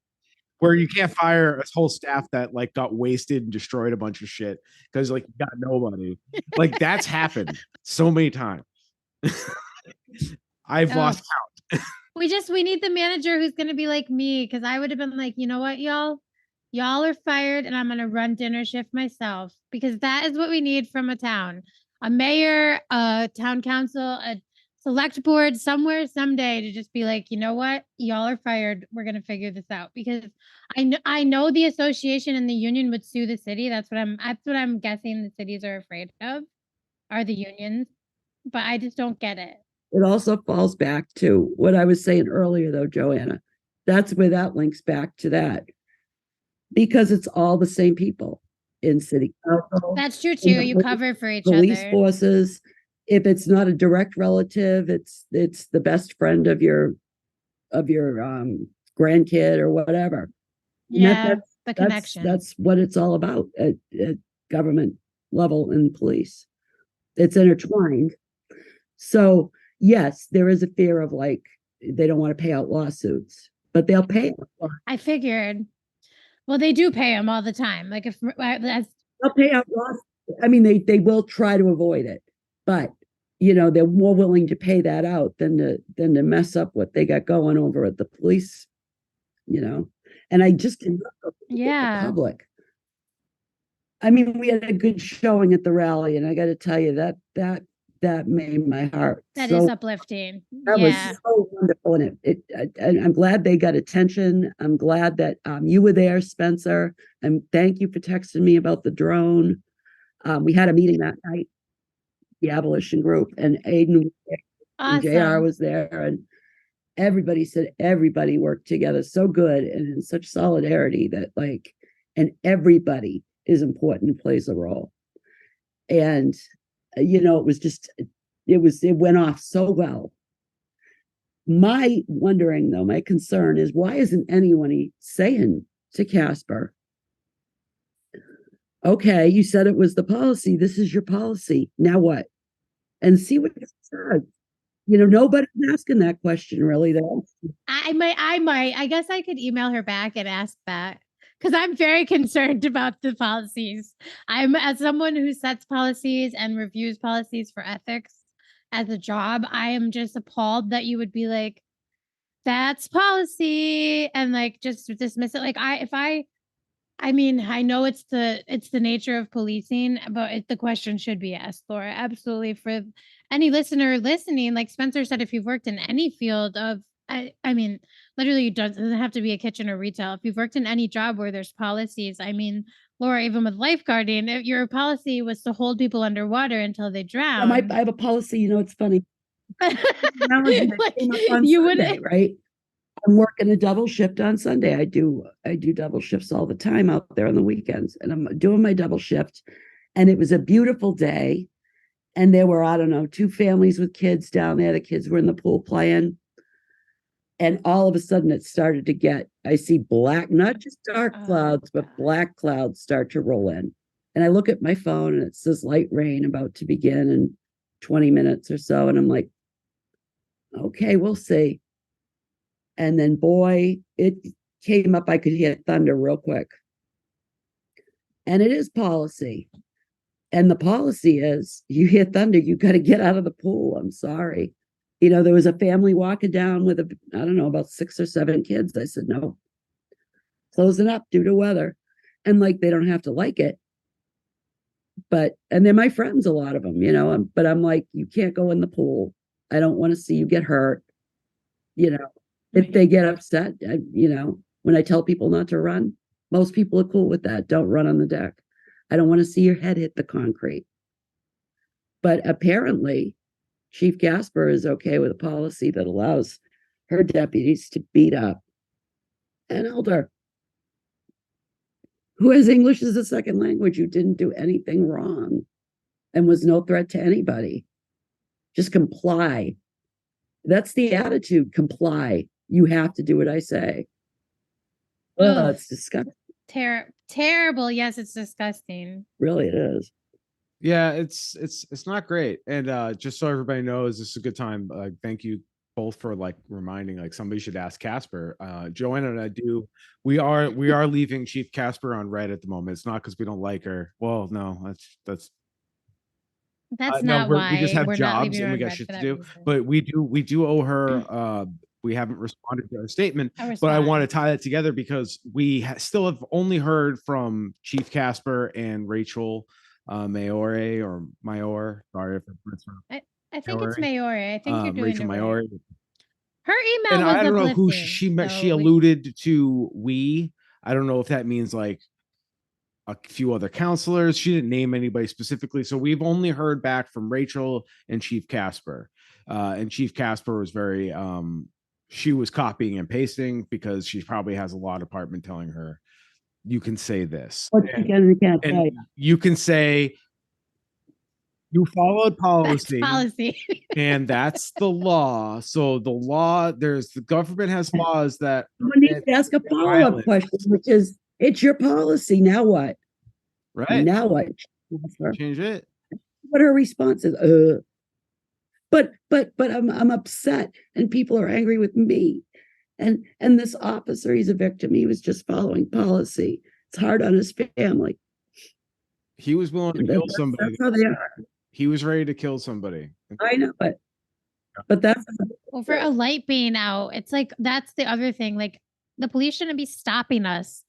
where you can't fire a whole staff that like got wasted and destroyed a bunch of shit because like you got nobody. Like, that's happened so many times. I've lost count. We need the manager who's going to be like me, because I would have been like, you know what, y'all are fired, and I'm going to run dinner shift myself, because that is what we need from a town. A mayor, a town council, a select board somewhere someday to just be like, you know what, y'all are fired. We're going to figure this out, because I know the association and the union would sue the city. That's what I'm guessing the cities are afraid of, are the unions, but I just don't get it. It also falls back to what I was saying earlier, though, Joanna. That's where that links back to that, because it's all the same people in city council. That's true too. You cover for each police other. Forces. If it's not a direct relative, it's the best friend of your grandkid or whatever. Yeah, the connection. That's what it's all about at government level and police. It's intertwined. So yes, there is a fear of like, they don't want to pay out lawsuits, but they'll pay. I figured. Well, they do pay them all the time. Like, if they'll pay out lawsuits. I mean, they will try to avoid it, but they're more willing to pay that out than to mess up what they got going over at the police, and I just didn't know the public. I mean, we had a good showing at the rally, and I got to tell you that made my heart. That is uplifting. That was so wonderful, and I'm glad they got attention. I'm glad that you were there, Spencer, and thank you for texting me about the drone. We had a meeting that night, the abolition group, and Aiden and JR was there, and everybody said everybody worked together so good and in such solidarity that and everybody is important and plays a role. And it was just it went off so well. My wondering though, my concern is, why isn't anyone saying to Casper, okay, you said it was the policy, this is your policy, now what? And see what it says. Nobody's asking that question really though. I guess I could email her back and ask back, because I'm very concerned about the policies. I'm, as someone who sets policies and reviews policies for ethics as a job, I am just appalled that you would be like, that's policy, and just dismiss it. I mean, I know it's the nature of policing, but the question should be asked, Laura. Absolutely. For any listener listening, like Spencer said, if you've worked in any field of, I mean, literally, it doesn't have to be a kitchen or retail. If you've worked in any job where there's policies, I mean, Laura, even with lifeguarding, if your policy was to hold people underwater until they drown. I have a policy, it's funny. You wouldn't, right? I'm working a double shift on Sunday. I do double shifts all the time out there on the weekends, and I'm doing my double shift. And it was a beautiful day, and there were, I don't know, 2 families with kids down there. The kids were in the pool playing, and all of a sudden it started to get, I see black, not just dark clouds, but black clouds start to roll in. And I look at my phone and it says light rain about to begin in 20 minutes or so. And I'm like, okay, we'll see. And then, boy, it came up. I could hear thunder real quick. And it is policy. And the policy is, you hear thunder, you got to get out of the pool. I'm sorry. There was a family walking down with I don't know, about 6 or 7 kids. I said, no, closing up due to weather. And they don't have to like it. And they're my friends, a lot of them, but I'm like, you can't go in the pool. I don't want to see you get hurt. If they get upset, when I tell people not to run, most people are cool with that. Don't run on the deck. I don't want to see your head hit the concrete. But apparently, Chief Casper is okay with a policy that allows her deputies to beat up an elder who has English as a second language, who didn't do anything wrong and was no threat to anybody. Just comply. That's the attitude. Comply. You have to do what I say. Oh, it's disgusting. Terrible. Yes, it's disgusting. Really, it is. Yeah, it's not great. And just so everybody knows, this is a good time. Thank you both for reminding, somebody should ask Casper. Joanna and I we are leaving Chief Casper on red at the moment. It's not because we don't like her. Well, no, that's not why. We just have jobs and we got shit to do. Reason. But we do owe her. We haven't responded to her statement, but I want to tie that together because we still have only heard from Chief Casper and Rachel Mayore or Mayor. Sorry if I think it's Mayore. I think you're doing Rachel Mayore. Her email was I don't know who she alluded to. We. I don't know if that means a few other counselors. She didn't name anybody specifically, so we've only heard back from Rachel and Chief Casper. And Chief Casper was very she was copying and pasting because she probably has a law department telling her, you can say this. And you can say you followed policy. That's policy. And that's the law. So the government has laws that we need to ask a follow-up question, which is, it's your policy. Now what? Right. Now what? Change it. What her response is, but I'm upset and people are angry with me. And this officer, he's a victim. He was just following policy. It's hard on his family. He was willing to kill somebody. That's how they are. He was ready to kill somebody. I know, but that's Well, for a light being out, it's like that's the other thing. Like the police shouldn't be stopping us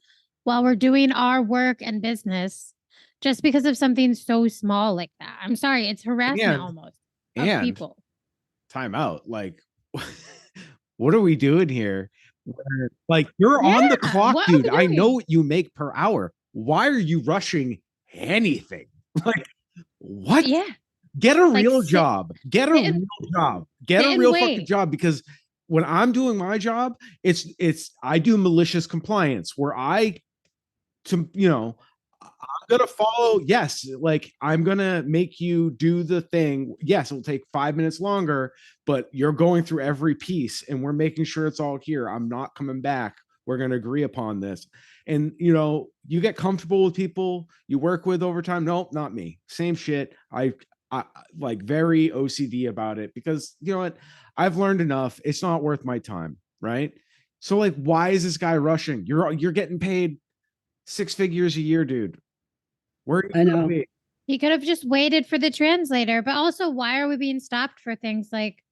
while we're doing our work and business just because of something so small like that. I'm sorry, it's harassment almost of people. Time out. Like, what are we doing here? Like, you're on the clock, dude. I know what you make per hour. Why are you rushing anything? Like, what? Yeah. Get a real job. Get a real job. Get a real fucking job, because when I'm doing my job, I do malicious compliance where I'm gonna follow. Yes, like I'm gonna make you do the thing. Yes, it'll take 5 minutes longer, but you're going through every piece and we're making sure it's all here. I'm not coming back. We're gonna agree upon this. And you get comfortable with people you work with over time. Nope, not me. Same shit. I like very OCD about it, because you know what? I've learned enough. It's not worth my time, right? So like, why is this guy rushing? You're getting paid 6 figures a year, dude. Where I know. He could have just waited for the translator, but also why are we being stopped for things like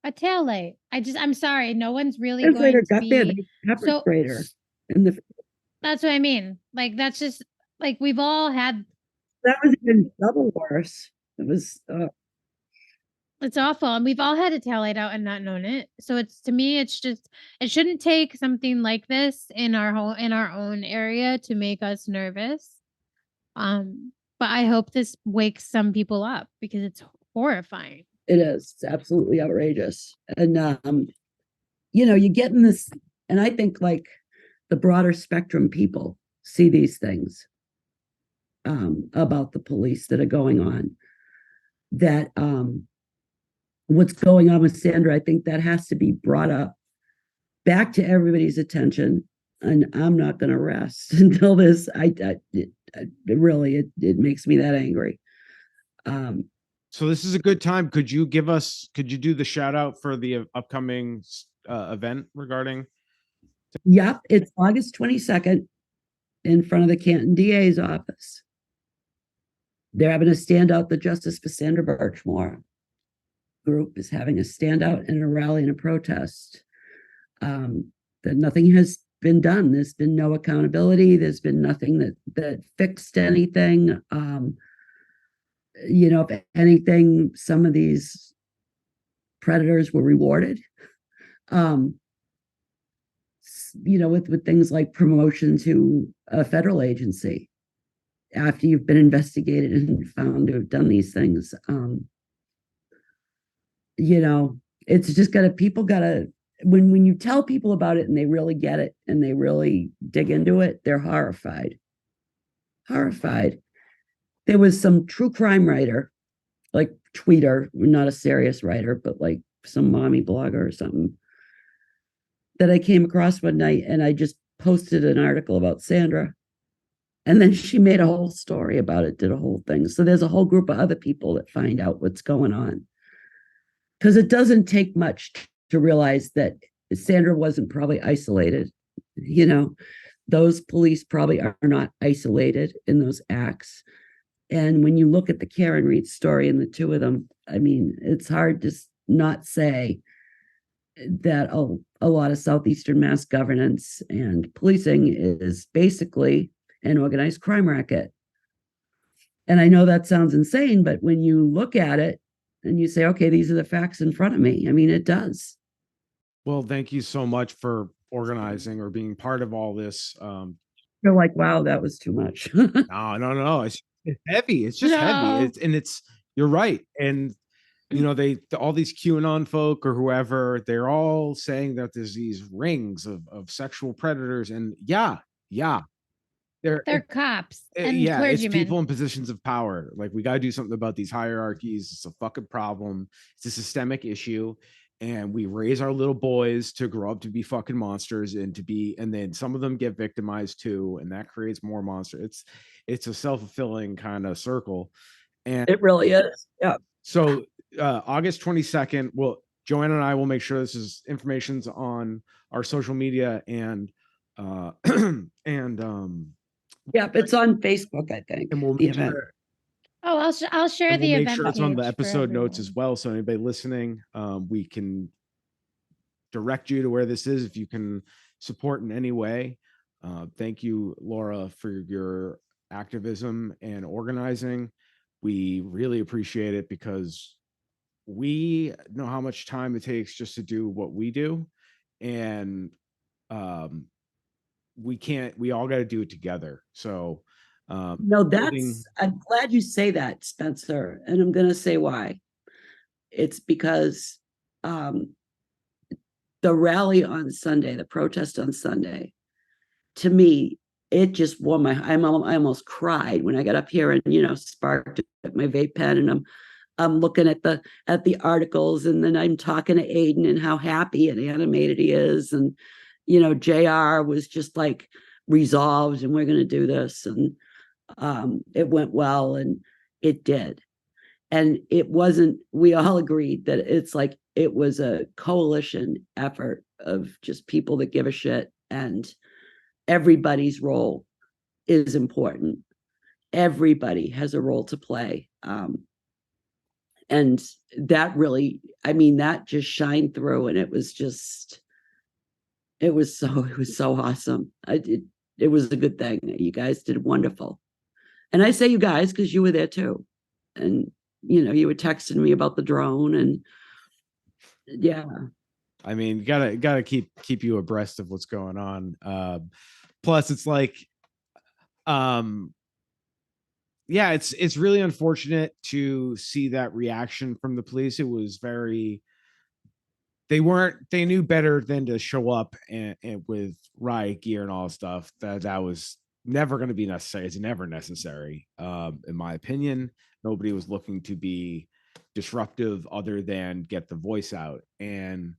a tail light? I'm sorry, no one's really translator going to got there, be pepper sprayer in the. That's what I mean. Like that's just like we've all had. That was even double worse. It was. It's awful, and we've all had a taillight out and not known it. So to me, it's just it shouldn't take something like this in our own area to make us nervous. But I hope this wakes some people up because it's horrifying. It is. It's absolutely outrageous, and you get in this, and I think like the broader spectrum people see these things about the police that are going on. That what's going on with Sandra, I think that has to be brought up back to everybody's attention, and I'm not going to rest until this. It makes me that angry. So this is a good time. Could you do the shout out for the upcoming event regarding? Yep, it's August 22nd in front of the Canton DA's office. They're having a standout. The Justice for Sandra Birchmore group is having a standout and a rally and a protest. That nothing has been done. There's been no accountability. There's been nothing that fixed anything. If anything, some of these predators were rewarded. With things like promotion to a federal agency after you've been investigated and found to have done these things. It's just people gotta, when you tell people about it and they really get it and they really dig into it, they're horrified. There was some true crime writer, like tweeter, not a serious writer, but like some mommy blogger or something, that I came across one night, and I just posted an article about Sandra. And then she made a whole story about it, did a whole thing. So there's a whole group of other people that find out what's going on. Because it doesn't take much to realize that Sandra wasn't probably isolated. Those police probably are not isolated in those acts. And when you look at the Karen Reed story and the two of them, I mean, it's hard to not say that a lot of Southeastern mass governance and policing is basically an organized crime racket. And I know that sounds insane, but when you look at it and you say, okay, these are the facts in front of me, I mean, it does. Well, thank you so much for organizing or being part of all this. You're like, wow, that was too much. No. It's heavy. It's just heavy. You're right. And all these QAnon folk or whoever, they're all saying that there's these rings of sexual predators, and they're cops and clergymen. It's people in positions of power. Like, we got to do something about these hierarchies. It's a fucking problem. It's a systemic issue, and we raise our little boys to grow up to be fucking monsters and then some of them get victimized too, and that creates more monsters. It's a self-fulfilling kind of circle, and it really is. Yeah. So August 22nd, Joanna and I will make sure this is information's on our social media and it's on Facebook, I think. And we'll make sure. Oh, I'll share And we'll the make event sure it's on the page for episode notes as everyone. well. So anybody listening, we can direct you to where this is if you can support in any way. Thank you, Laura, for your activism and organizing. We really appreciate it because we know how much time it takes just to do what we do. And we all got to do it together. So No, building, I'm glad you say that, Spencer. And I'm going to say why. It's because um, the rally on Sunday, the protest on Sunday, to me, it just warmed I almost cried when I got up here and, sparked at my vape pen, and I'm looking at the articles, and then I'm talking to Aiden and how happy and animated he is. And, JR was just like resolved, and we're going to do this. And it went well, and it did. And it wasn't, we all agreed that it's like it was a coalition effort of just people that give a shit, and everybody's role is important. Everybody has a role to play. And that really, that just shined through, and it was so awesome. It was a good thing. You guys did wonderful. And I say you guys because you were there too. And, you were texting me about the drone, and yeah. I mean, gotta keep you abreast of what's going on. Plus it's like, yeah, it's really unfortunate to see that reaction from the police. It was very, they knew better than to show up and with riot gear and all stuff. That was never going to be necessary. It's never necessary. In my opinion, nobody was looking to be disruptive other than get the voice out. And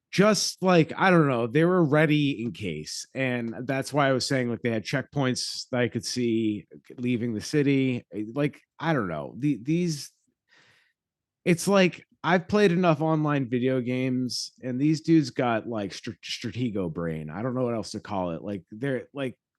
just like, I don't know, they were ready in case. And that's why I was saying, like, they had checkpoints that I could see leaving the city. Like, I don't know, these, it's like, I've played enough online video games, and these dudes got like stratego brain. I don't know what else to call it. Like,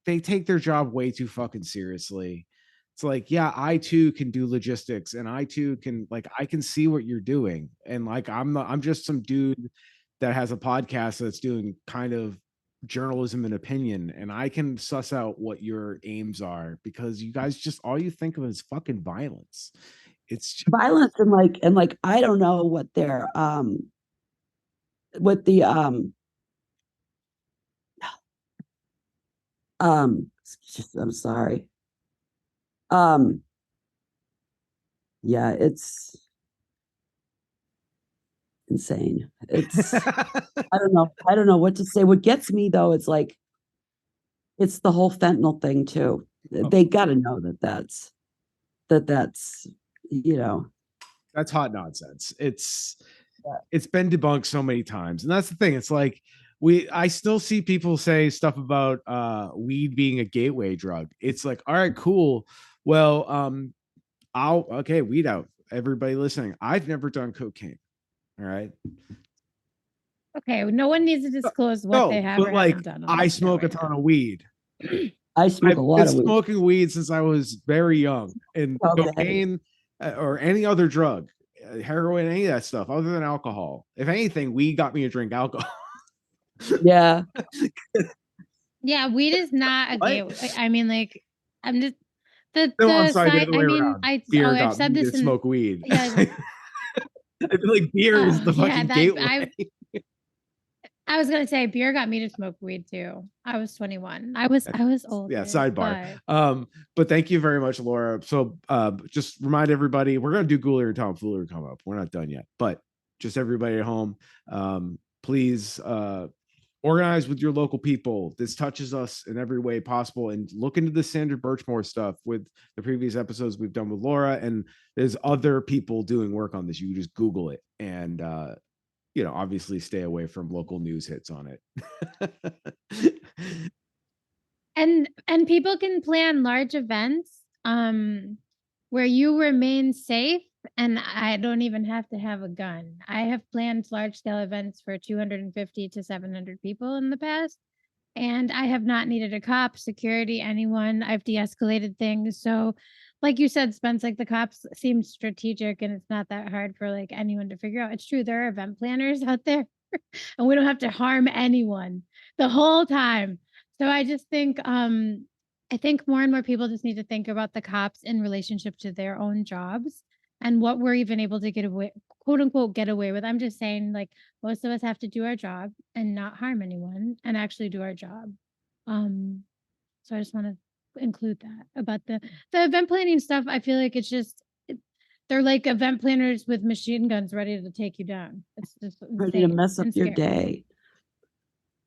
they take their job way too fucking seriously. It's like, yeah, I too can do logistics, and I too can, like, I can see what you're doing. And like, I'm just some dude that has a podcast that's doing kind of journalism and opinion, and I can suss out what your aims are, because you guys just, all you think of is fucking violence. It's just, Violence, and I don't know what they're what the I'm sorry. Yeah, it's insane. It's I don't know what to say. What gets me though, it's like it's the whole fentanyl thing too. They got to know that's that's hot nonsense. It's been debunked so many times, and that's the thing. It's like, I still see people say stuff about weed being a gateway drug. It's like, all right, cool. Well, okay, weed out. Everybody listening, I've never done cocaine. All right. Okay, no one needs to disclose what they have or like, haven't done. I smoke a ton of weed. I smoke a lot of weed. Smoking weed since I was very young, and Okay. cocaine or any other drug, heroin, any of that stuff, other than alcohol. If anything, weed got me to drink alcohol. Yeah. Yeah, weed is not a gateway. I mean, like, I'm just the I'm sorry, side. I mean, I've said this in smoke weed. Yeah, I feel like beer is the fucking gateway. I was gonna say beer got me to smoke weed too. I was 21. I was old. Yeah, sidebar. But thank you very much, Laura. So just remind everybody, we're gonna do Ghoulier and Tomfoolery come up. We're not done yet, but just everybody at home, please organize with your local people. This touches us in every way possible. And look into the Sandra Birchmore stuff with the previous episodes we've done with Laura. And there's other people doing work on this. You can just Google it, and obviously stay away from local news hits on it. And people can plan large events where you remain safe, and I don't even have to have a gun. I have planned large scale events for 250 to 700 people in the past, and I have not needed a cop, security, anyone. I've de-escalated things. So like you said, Spence, like the cops seem strategic and it's not that hard for like anyone to figure out. It's true. There are event planners out there and we don't have to harm anyone the whole time. So I just think, I think more and more people just need to think about the cops in relationship to their own jobs and what we're even able to get away, quote unquote, get away with. I'm just saying, like, most of us have to do our job and not harm anyone and actually do our job. So I just want to include that about the event planning stuff. I feel like it's just they're like event planners with machine guns ready to take you down. It's just ready to mess up your day.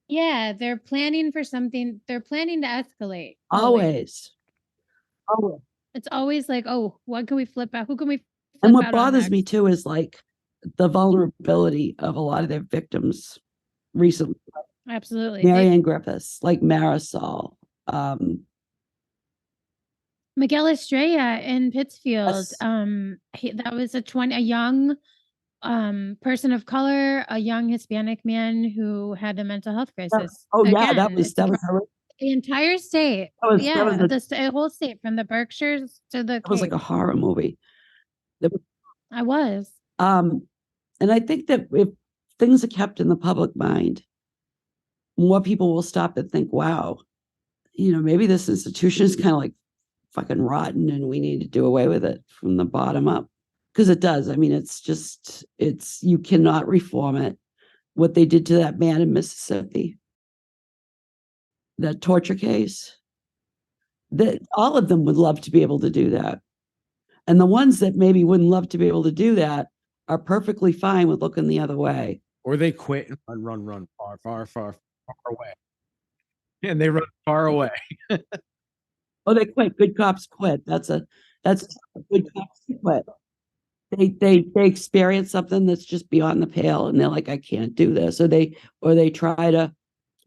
Yeah, they're planning for something. They're planning to escalate. Always. It's always like, oh, what can we flip out? Who can we flip and what out bothers me too is like the vulnerability of a lot of their victims recently. Absolutely. Marianne Griffiths, like Marisol. Miguel Estrella in Pittsfield. Yes. That was a young person of color, a young Hispanic man who had a mental health crisis. Oh yeah, that was the entire state. The whole state, from the Berkshires to the It was like a horror movie. I was. And I think that if things are kept in the public mind, more people will stop and think, wow, maybe this institution is kind of like fucking rotten and we need to do away with it from the bottom up. Because it does. I mean, you cannot reform it. What they did to that man in Mississippi, that torture case, that all of them would love to be able to do that. And the ones that maybe wouldn't love to be able to do that are perfectly fine with looking the other way. Or they quit and run far away. And they run far away. Oh, they quit. Good cops quit. That's a good cops quit. They experience something that's just beyond the pale and they're like, I can't do this. Or they try to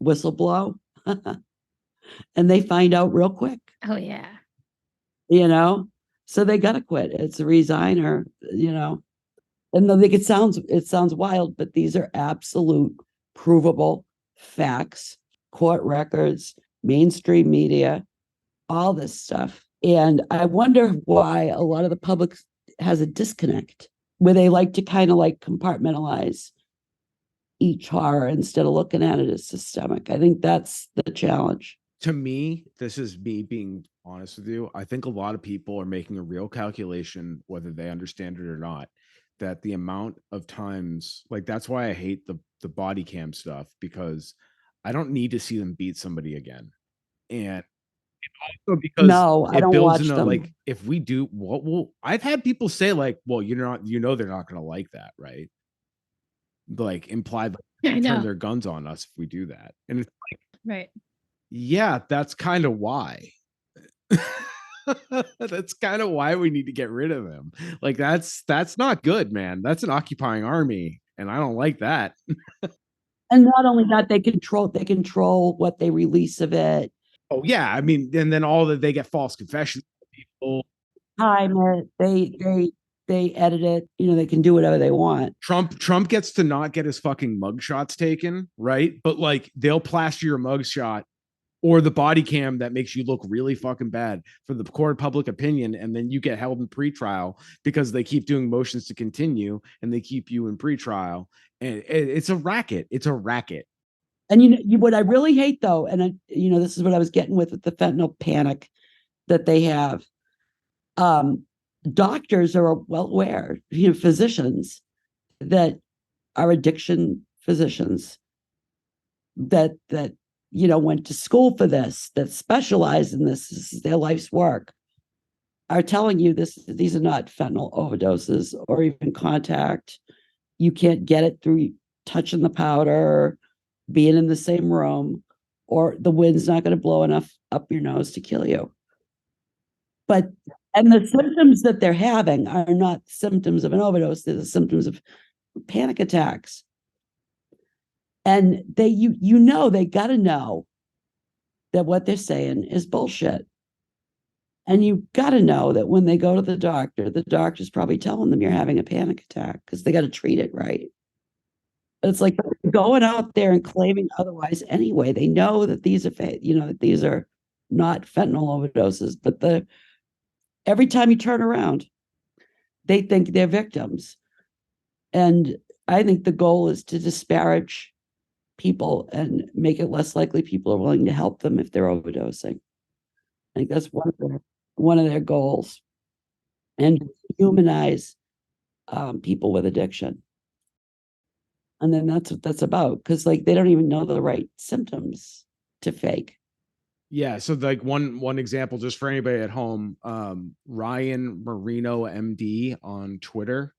whistleblow and they find out real quick. Oh yeah. So they gotta quit. It's a resign or, and I think it sounds wild, but these are absolute provable facts, court records, mainstream media, all this stuff. And I wonder why a lot of the public has a disconnect where they like to kind of like compartmentalize each horror instead of looking at it as systemic. I think that's the challenge. To me, this is me being honest with you. I think a lot of people are making a real calculation, whether they understand it or not, that the amount of times, like that's why I hate the body cam stuff, because I don't need to see them beat somebody again. And also because I don't builds watch into them. Like, if we do what will I've had people say like, well, they're not gonna like that, right? Like implied turn their guns on us if we do that. And it's like, right. Yeah, that's kind of why. That's kind of why we need to get rid of them. Like that's not good, man. That's an occupying army, and I don't like that. And not only that, they control what they release of it. Oh yeah, I mean, and then they get false confessions. People time it, they edit it. They can do whatever they want. Trump gets to not get his fucking mugshots taken, right? But like they'll plaster your mugshot or the body cam that makes you look really fucking bad for the court of public opinion, and then you get held in pretrial because they keep doing motions to continue and they keep you in pretrial, and it's a racket. It's a racket. And what I really hate though, and this is what I was getting with the fentanyl panic that they have. Doctors are well aware, physicians that are addiction physicians that went to school for this, that specialize in this is their life's work, are telling you these are not fentanyl overdoses or even contact. You can't get it through touching the powder, being in the same room, or the wind's not going to blow enough up your nose to kill you. And the symptoms that they're having are not symptoms of an overdose. They're the symptoms of panic attacks. And they got to know that what they're saying is bullshit. And you got to know that when they go to the doctor's probably telling them you're having a panic attack because they got to treat it right. It's like going out there and claiming otherwise anyway. They know that these are, that these are not fentanyl overdoses, but every time you turn around, they think they're victims. And I think the goal is to disparage people and make it less likely people are willing to help them if they're overdosing. I think that's one of their goals, and humanize people with addiction. And then that's what that's about, because like they don't even know the right symptoms to fake. Yeah, so like one example, just for anybody at home, Ryan Marino MD on Twitter,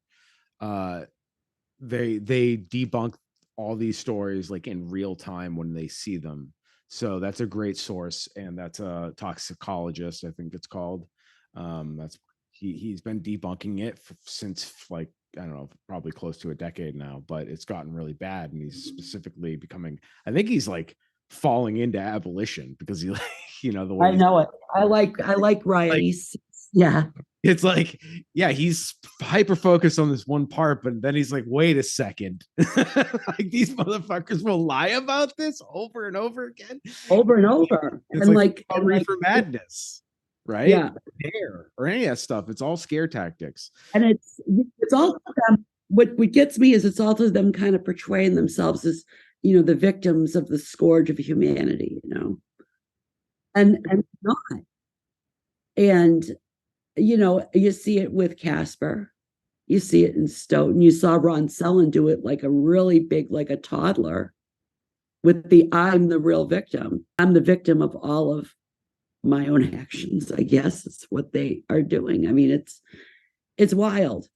they debunk all these stories like in real time when they see them. So that's a great source, and that's a toxicologist, I think it's called. That's he's been debunking it since like, I don't know, probably close to a decade now, but it's gotten really bad, and he's specifically becoming, I think he's like falling into abolition because he, you know, the way I know it. I like Ryan. Like, yeah. It's like, yeah, he's hyper focused on this one part, but then he's like, wait a second. Like these motherfuckers will lie about this over and over again. Over and over. It's and like like for madness, right? Yeah. Hair or any of that stuff. It's all scare tactics. And it's all them. What gets me is it's all to them kind of portraying themselves as, you know, the victims of the scourge of humanity, you know. And not. And you know, you see it with Casper, you see it in Stoughton. You saw Ron Sellan do it like a really big, like a toddler, with the I'm the real victim. I'm the victim of all of my own actions, I guess is what they are doing. I mean, it's wild.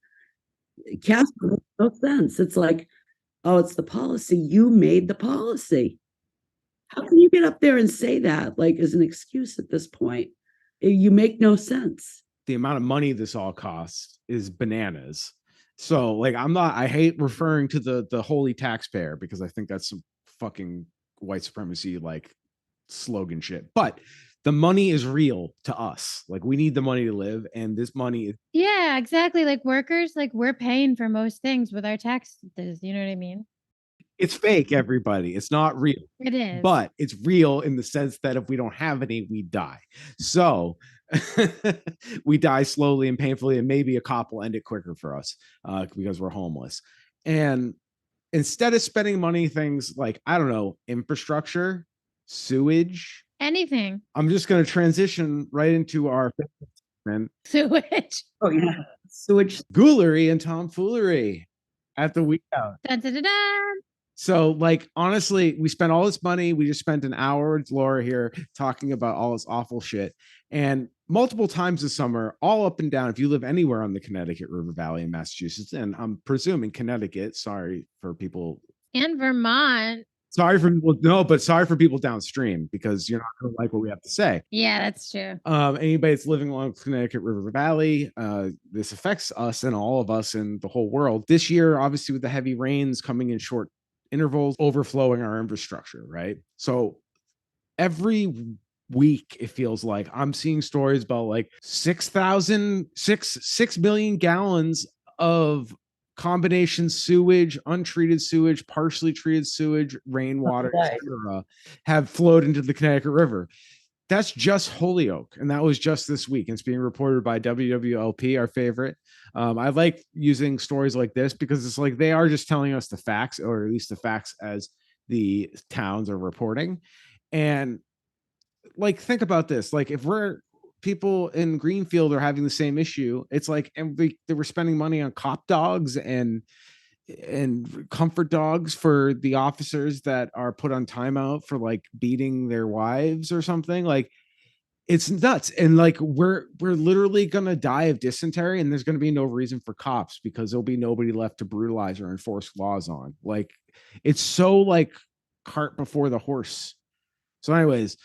Casper makes no sense. It's like, oh, it's the policy. You made the policy. How can you get up there and say that like as an excuse at this point? You make no sense. The amount of money this all costs is bananas. So like, I hate referring to the holy taxpayer, because I think that's some fucking white supremacy like slogan shit, but the money is real to us. Like we need the money to live, and this money is, yeah, exactly. Like workers, like we're paying for most things with our taxes, you know what I mean? it's fake, everybody. It's not real. It is. But it's real in the sense that if we don't have any, we die. So we die slowly and painfully, and maybe a cop will end it quicker for us because we're homeless. And instead of spending money, things like, I don't know, infrastructure, sewage, anything. I'm just going to transition right into our sewage. Oh yeah, sewage, ghoulery and tomfoolery at the week out. Dun, dun, dun, dun. So, like, honestly, we spent all this money. We just spent an hour with Laura here talking about all this awful shit. And multiple times this summer, all up and down, if you live anywhere on the Connecticut River Valley in Massachusetts, and I'm presuming Connecticut, sorry for people. And Vermont. Sorry for people, no, but sorry for people downstream, because you're not going to like what we have to say. Yeah, that's true. Anybody that's living along the Connecticut River Valley, this affects us and all of us in the whole world. This year, obviously, with the heavy rains coming in short intervals, overflowing our infrastructure, right? So every week it feels like I'm seeing stories about like 6 million gallons of combination sewage, untreated sewage, partially treated sewage, rainwater, etc., have flowed into the Connecticut River. That's just Holyoke, and that was just this week. And it's being reported by WWLP, our favorite. I like using stories like this because it's like they are just telling us the facts, or at least the facts as the towns are reporting. And like, think about this. Like, if people in Greenfield are having the same issue, it's like, and they were spending money on cop dogs and comfort dogs for the officers that are put on timeout for like beating their wives or something. Like, it's nuts. And like, we're literally gonna die of dysentery, and there's gonna be no reason for cops because there'll be nobody left to brutalize or enforce laws on. Like, it's so like cart before the horse. So anyways,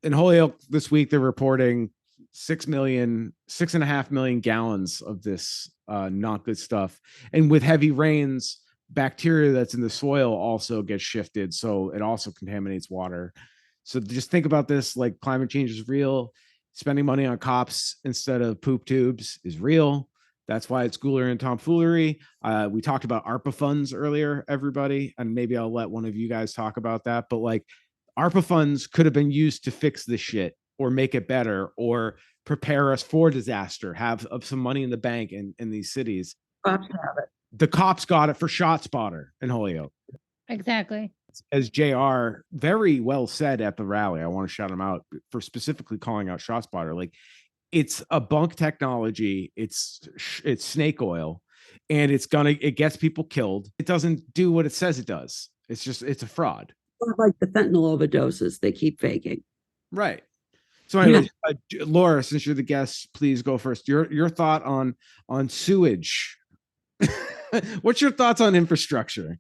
in Holyoke this week, they're reporting 6.5 million gallons of this not good stuff. And with heavy rains, bacteria that's in the soil also gets shifted, so it also contaminates water. So just think about this, like, climate change is real. Spending money on cops instead of poop tubes is real. That's why it's ghoulery and tomfoolery. We talked about ARPA funds earlier, everybody, and maybe I'll let one of you guys talk about that. But like, ARPA funds could have been used to fix this shit or make it better or prepare us for disaster, have some money in the bank in these cities. Cops have it. The cops got it for ShotSpotter in Holyoke. Exactly. As JR very well said at the rally, I want to shout him out for specifically calling out ShotSpotter. Like, it's a bunk technology. It's snake oil, and it gets people killed. It doesn't do what it says it does. It's a fraud. Like the fentanyl overdoses, they keep faking. Right. So anyway, Laura, since you're the guest, please go first. Your thought on sewage. What's your thoughts on infrastructure?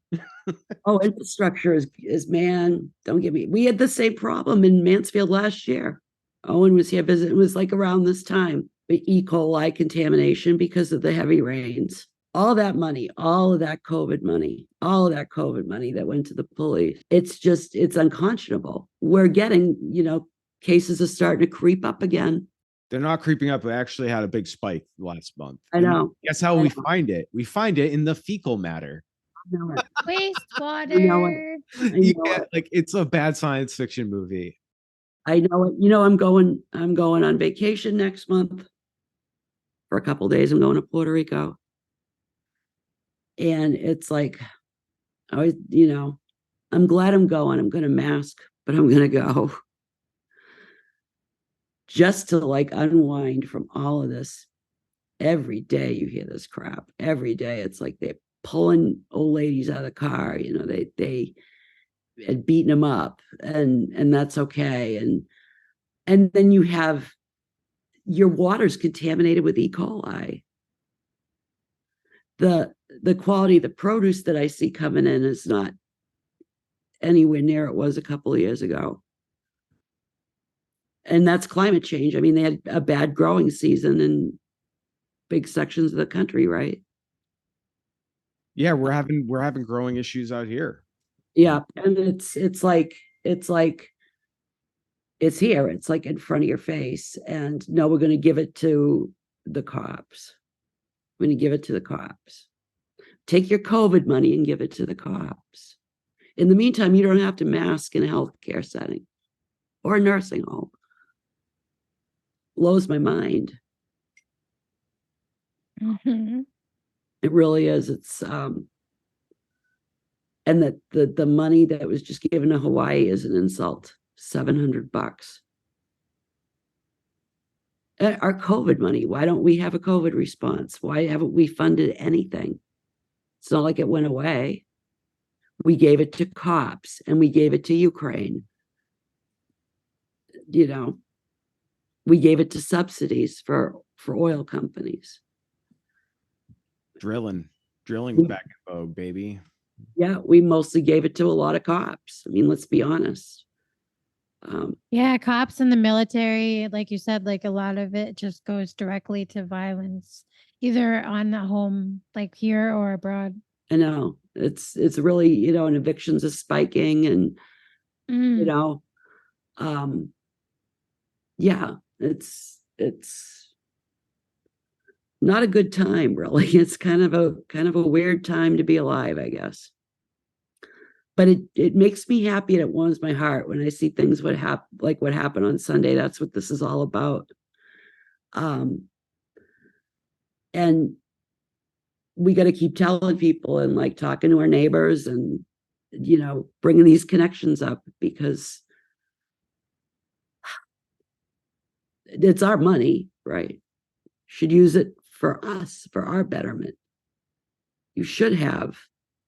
Oh, infrastructure is man, don't get me. We had the same problem in Mansfield last year. Owen was here visiting. It was like around this time, the E. coli contamination because of the heavy rains. All that money, all of that COVID money that went to the police. It's unconscionable. We're getting, cases are starting to creep up again. They're not creeping up. We actually had a big spike last month. I know. Guess how we find it? We find it in the fecal matter. Wastewater. Like, it's a bad science fiction movie. I know it. I'm going on vacation next month for a couple of days. I'm going to Puerto Rico. And it's like, I'm glad I'm going. I'm going to mask, but I'm going to go just to like unwind from all of this. Every day you hear this crap. Every day it's like they're pulling old ladies out of the car. They had beaten them up, and that's okay. And then you have your water's contaminated with E. coli. The quality of the produce that I see coming in is not anywhere near it was a couple of years ago. And that's climate change. I mean, they had a bad growing season in big sections of the country, right? Yeah, we're having growing issues out here. Yeah, and it's here. It's like in front of your face. And no, we're going to give it to the cops. We're going to give it to the cops. Take your COVID money and give it to the cops. In the meantime, you don't have to mask in a healthcare setting or a nursing home. Blows my mind. Mm-hmm. It really is. It's and that the money that was just given to Hawaii is an insult. $700. Our COVID money. Why don't we have a COVID response? Why haven't we funded anything? It's not like it went away. We gave it to cops and we gave it to Ukraine. We gave it to subsidies for oil companies. Drilling's back in vogue, baby. Yeah, we mostly gave it to a lot of cops. I mean, let's be honest. Cops and the military, like you said, like a lot of it just goes directly to violence, either on the home, like here or abroad. I know it's really, and evictions are spiking, and it's not a good time, really. It's kind of a weird time to be alive, I guess. But it makes me happy and it warms my heart when I see things what happened on Sunday. That's what this is all about. And we got to keep telling people and like talking to our neighbors and, bringing these connections up, because it's our money, right? Should use it for us, for our betterment. You should have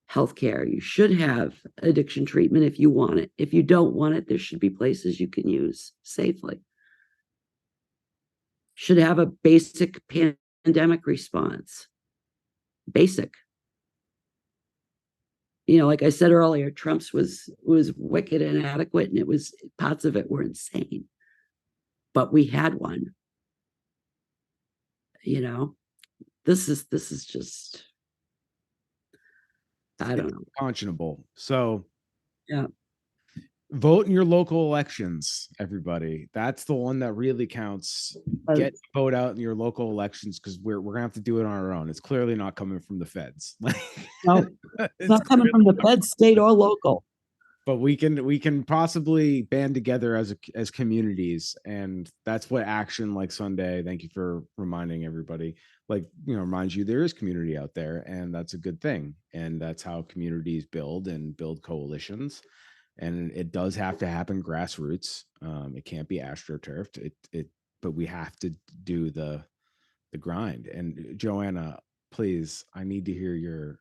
healthcare. You should have addiction treatment if you want it. If you don't want it, there should be places you can use safely. Should have a basic pandemic response. Basic. Like I said earlier, Trump's was wicked and inadequate, and parts of it were insane. But we had one. This is just, I don't know. Unconscionable. So yeah. Vote in your local elections, everybody. That's the one that really counts. Get the vote out in your local elections, because we're gonna have to do it on our own. It's clearly not coming from the feds. No, it's not coming from the feds, state or local. but we can possibly band together as communities, and that's what Action Like Sunday, thank you for reminding everybody, like, reminds you there is community out there, and that's a good thing, and that's how communities build coalitions, and it does have to happen grassroots. It can't be astroturfed. But we have to do the grind. And Joanna, please, I need to hear your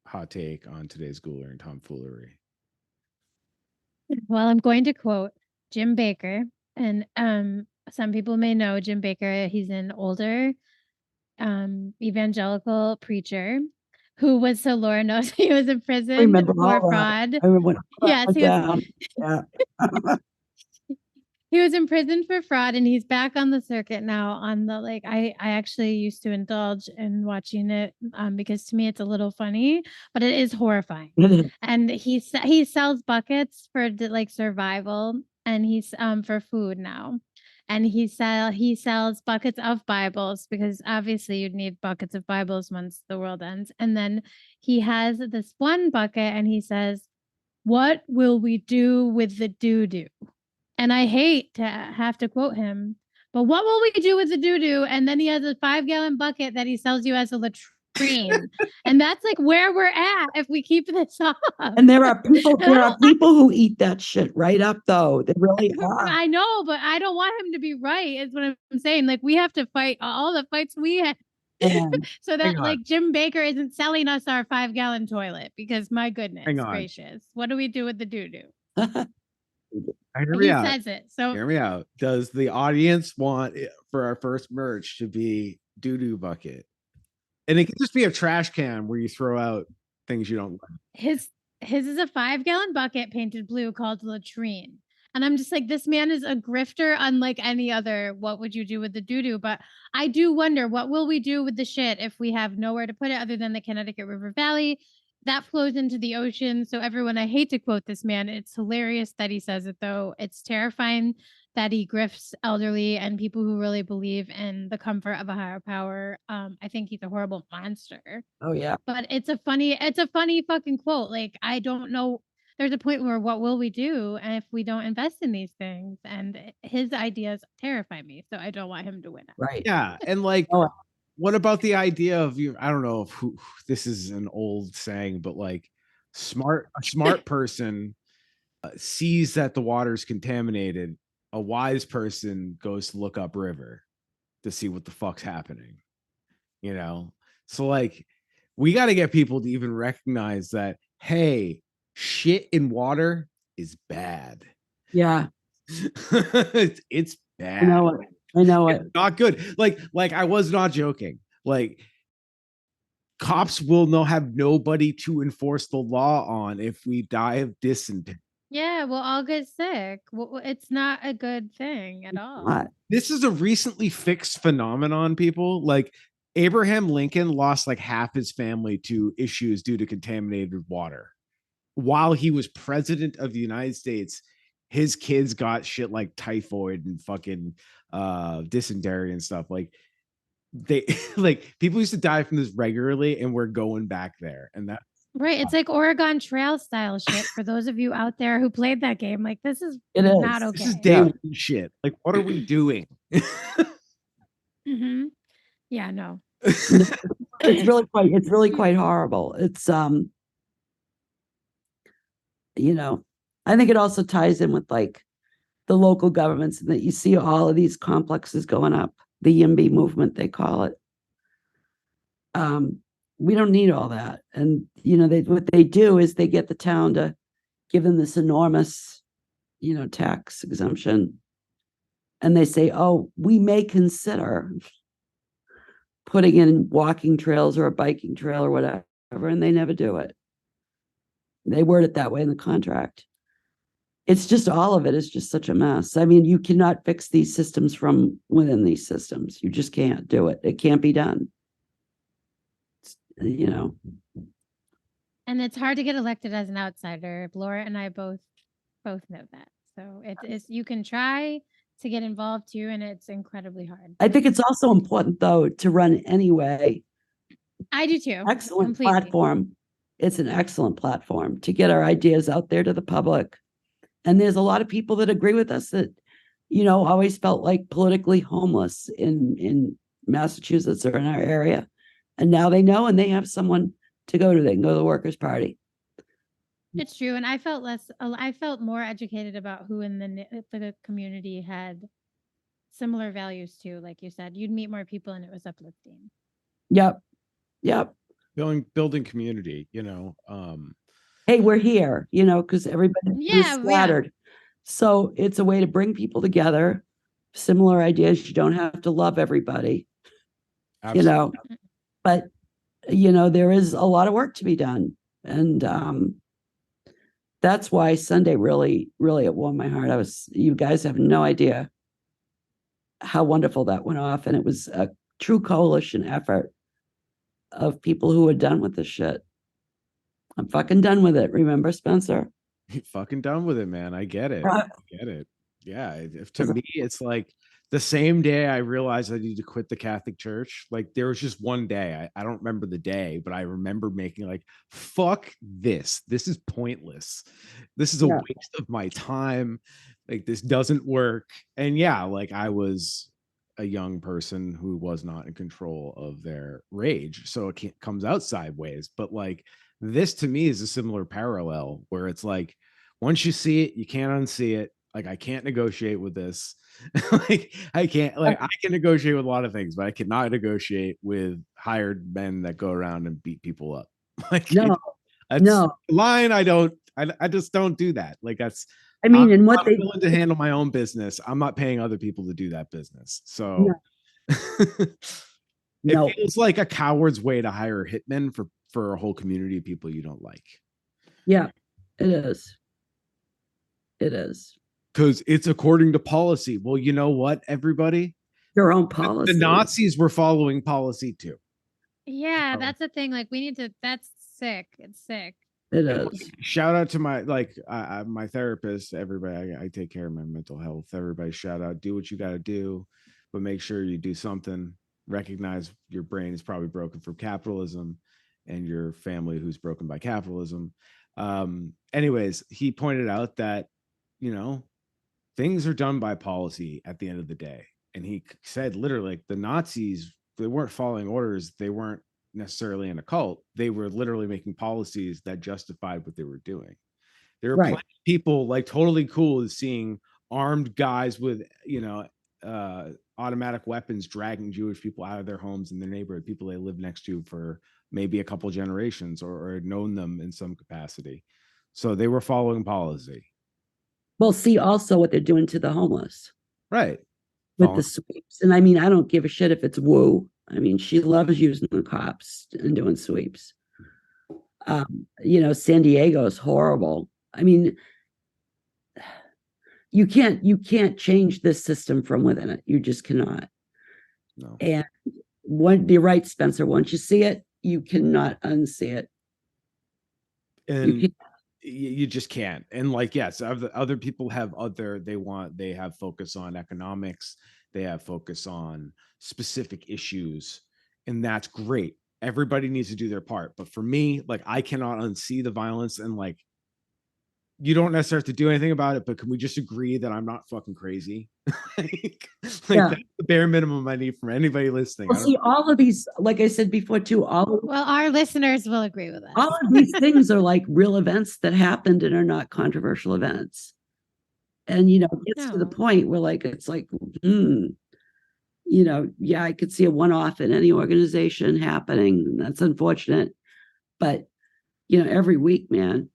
hot take on today's Ghouler and tomfoolery. Well, I'm going to quote Jim Baker, and some people may know Jim Baker. He's an older evangelical preacher who was, so Laura knows, he was in prison for fraud. I remember when Yes, he was. Yeah. He was in prison for fraud, and he's back on the circuit now. On the I actually used to indulge in watching it because to me it's a little funny, but it is horrifying. And he sells buckets for survival, and he's for food now. And he sells buckets of Bibles because obviously you'd need buckets of Bibles once the world ends. And then he has this one bucket, and he says, "What will we do with the doo-doo?" And I hate to have to quote him, but what will we do with the doo-doo? And then he has a 5-gallon bucket that he sells you as a latrine. And that's where we're at if we keep this up. And there are people who eat that shit right up, though. They really are. I know, but I don't want him to be right, is what I'm saying. We have to fight all the fights we have. So that Jim Baker isn't selling us our 5-gallon toilet, because my goodness gracious, what do we do with the doo-doo? He says it. So hear me out. Does the audience want for our first merch to be doo-doo bucket? And it can just be a trash can where you throw out things you don't like. His is a 5-gallon bucket painted blue called latrine. And I'm just this man is a grifter unlike any other. What would you do with the doo-doo? But I do wonder, what will we do with the shit if we have nowhere to put it other than the Connecticut River Valley? That flows into the ocean. So everyone, I hate to quote this man. It's hilarious that he says it, though. It's terrifying that he grifts elderly and people who really believe in the comfort of a higher power. I think he's a horrible monster. Oh yeah. But it's a funny fucking quote. I don't know. There's a point where what will we do if we don't invest in these things? And his ideas terrify me. So I don't want him to win it. Right. Yeah. And what about the idea of I don't know if this is an old saying, but a smart person sees that the water's contaminated. A wise person goes to look up river to see what the fuck's happening. So we got to get people to even recognize that, hey, shit in water is bad. Yeah. It's bad. I know it. It's not good. I was not joking. Cops will have nobody to enforce the law on if we die of dysentery. Yeah, we'll all get sick. Well, it's not a good thing at all. This is a recently fixed phenomenon, people. Abraham Lincoln lost half his family to issues due to contaminated water. While he was president of the United States, his kids got shit like typhoid and fucking dysentery and stuff. They people used to die from this regularly, and we're going back there. And that right, it's Oregon Trail style shit for those of you out there who played that game. This is not okay. This is day one shit. What are we doing? Mm-hmm. Yeah, no. It's really quite horrible. It's I think it also ties in with the local governments, and that you see all of these complexes going up, the YIMBY movement, they call it. We don't need all that. And, what they do is they get the town to give them this enormous, tax exemption. And they say, oh, we may consider putting in walking trails or a biking trail or whatever. And they never do it. They word it that way in the contract. It's just, all of it is just such a mess. I mean, you cannot fix these systems from within these systems. You just can't do it. It can't be done. And it's hard to get elected as an outsider. Laura and I both know that. So you can try to get involved too, and it's incredibly hard. I think it's also important, though, to run anyway. I do too. Excellent completely. Platform. it's an excellent platform to get our ideas out there to the public. And there's a lot of people that agree with us that, always felt like politically homeless in Massachusetts or in our area. And now they know, and they have someone to go to. They can go to the Workers' Party. It's true. And I felt more educated about who in the community had similar values too. Like you said, you'd meet more people and it was uplifting. Yep. Building community, Hey, we're here, because everybody is scattered. So it's a way to bring people together, similar ideas. You don't have to love everybody, Absolutely. But, there is a lot of work to be done. And that's why Sunday really, really, it warmed my heart. You guys have no idea how wonderful that went off. And it was a true coalition effort of people who are done with this shit. I'm fucking done with it. Remember, Spencer? You're fucking done with it, man. I get it. I get it. Yeah. If to me, it's like the same day I realized I need to quit the Catholic Church. Like there was just one day. I don't remember the day, but I remember making like, fuck this. This is pointless. This is a waste of my time. Like this doesn't work. And yeah, like I was a young person who was not in control of their rage. So it comes out sideways. But like this to me is a similar parallel where it's like, once you see it, you can't unsee it. Like I can't negotiate with this. Like I can negotiate with a lot of things, but I cannot negotiate with hired men that go around and beat people up. Like that's line. I just don't do that. Like that's, I'm willing to handle my own business. I'm not paying other people to do that business. So it feels like a coward's way to hire a hitman for a whole community of people you don't like. Yeah, it is. It is. Because it's according to policy. Well, you know what, everybody? Your own policy. The Nazis were following policy too. Yeah, that's the thing. Like that's sick. It's sick. It is. Shout out to my therapist, everybody. I take care of my mental health. Everybody shout out, do what you got to do, but make sure you do something. Recognize your brain is probably broken from capitalism and your family who's broken by capitalism. Anyways, he pointed out that, things are done by policy at the end of the day. And he said literally, like, the Nazis, they weren't following orders. They weren't necessarily in a cult. They were literally making policies that justified what they were doing. There were plenty of people like totally cool with seeing armed guys with, automatic weapons dragging Jewish people out of their homes in their neighborhood, people they lived next to for maybe a couple generations or had known them in some capacity. So they were following policy. Well, see also what they're doing to the homeless. Right. With the sweeps. And I mean, I don't give a shit if it's woo. I mean, she loves using the cops and doing sweeps. San Diego is horrible. I mean, you can't change this system from within it. You just cannot. No. And you're right, Spencer. Once you see it, you cannot unsee it. And you just can't. And like, yes, other people have they have focus on economics. They have focus on specific issues, and that's great. Everybody needs to do their part. But for me, like, I cannot unsee the violence, and like, you don't necessarily have to do anything about it, but can we just agree that I'm not fucking crazy? That's the bare minimum I need from anybody listening. Well, see, all of these, like I said before, too, our listeners will agree with us. All of these things are like real events that happened and are not controversial events. And, it gets to the point where it's like, I could see a one-off in any organization happening. That's unfortunate. But, every week, man,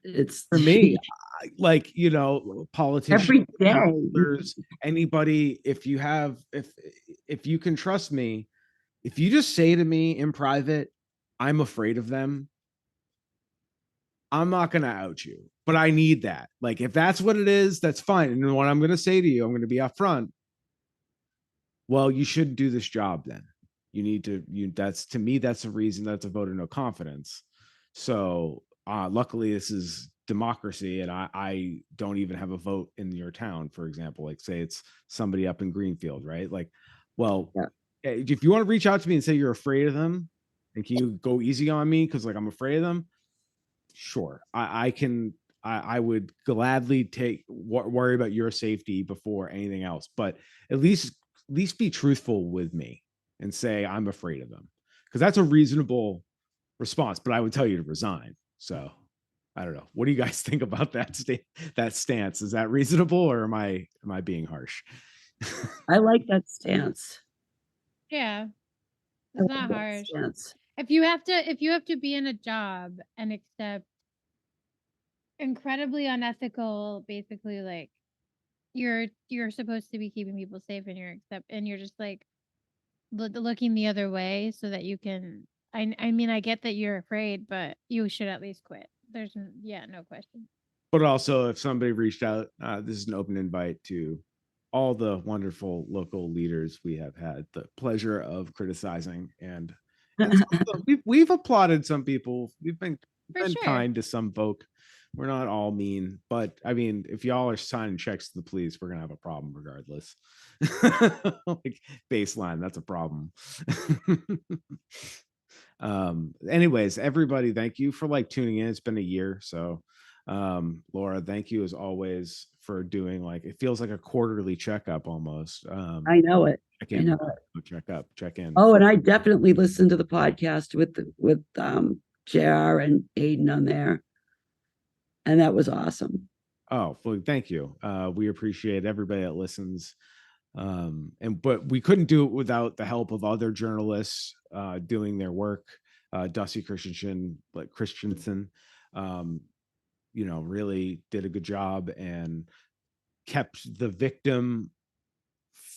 it's for me, like, politicians, every day, anybody, if you can trust me, if you just say to me in private, I'm afraid of them, I'm not going to out you, but I need that. Like, if that's what it is, that's fine. And what I'm going to say to you, I'm going to be upfront. Well, you should do this job then. You need to, to me, that's a reason, that's a vote of no confidence. So luckily this is democracy, and I don't even have a vote in your town, for example. Like, say it's somebody up in Greenfield, right? Like, well, if you want to reach out to me and say you're afraid of them, and can you go easy on me because like I'm afraid of them? Sure, I would gladly worry about your safety before anything else, but at least be truthful with me and say I'm afraid of them, because that's a reasonable response. But I would tell you to resign. So I don't know. What do you guys think about that stance? Is that reasonable, or am I being harsh? I like that stance. Yeah, I it's like not that harsh. stance. If you have to be in a job and accept incredibly unethical, basically like you're supposed to be keeping people safe and you're just like looking the other way so that you can. I mean, I get that you're afraid, but you should at least quit. No question. But also, if somebody reached out, this is an open invite to all the wonderful local leaders we have had the pleasure of criticizing, and we've applauded some people. We've been Sure. kind to some folk. We're not all mean, but I mean, if y'all are signing checks to the police, we're gonna have a problem regardless. Like baseline, that's a problem. Anyways, everybody, thank you for like tuning in. It's been a year, so Laura, thank you as always for doing, like, it feels like a quarterly checkup almost. I know it. I know it. Check in. Oh, and I definitely listened to the podcast with JR and Aiden on there. And that was awesome. Oh, well, thank you. We appreciate everybody that listens. But we couldn't do it without the help of other journalists doing their work. Dusty Christensen, really did a good job and kept the victim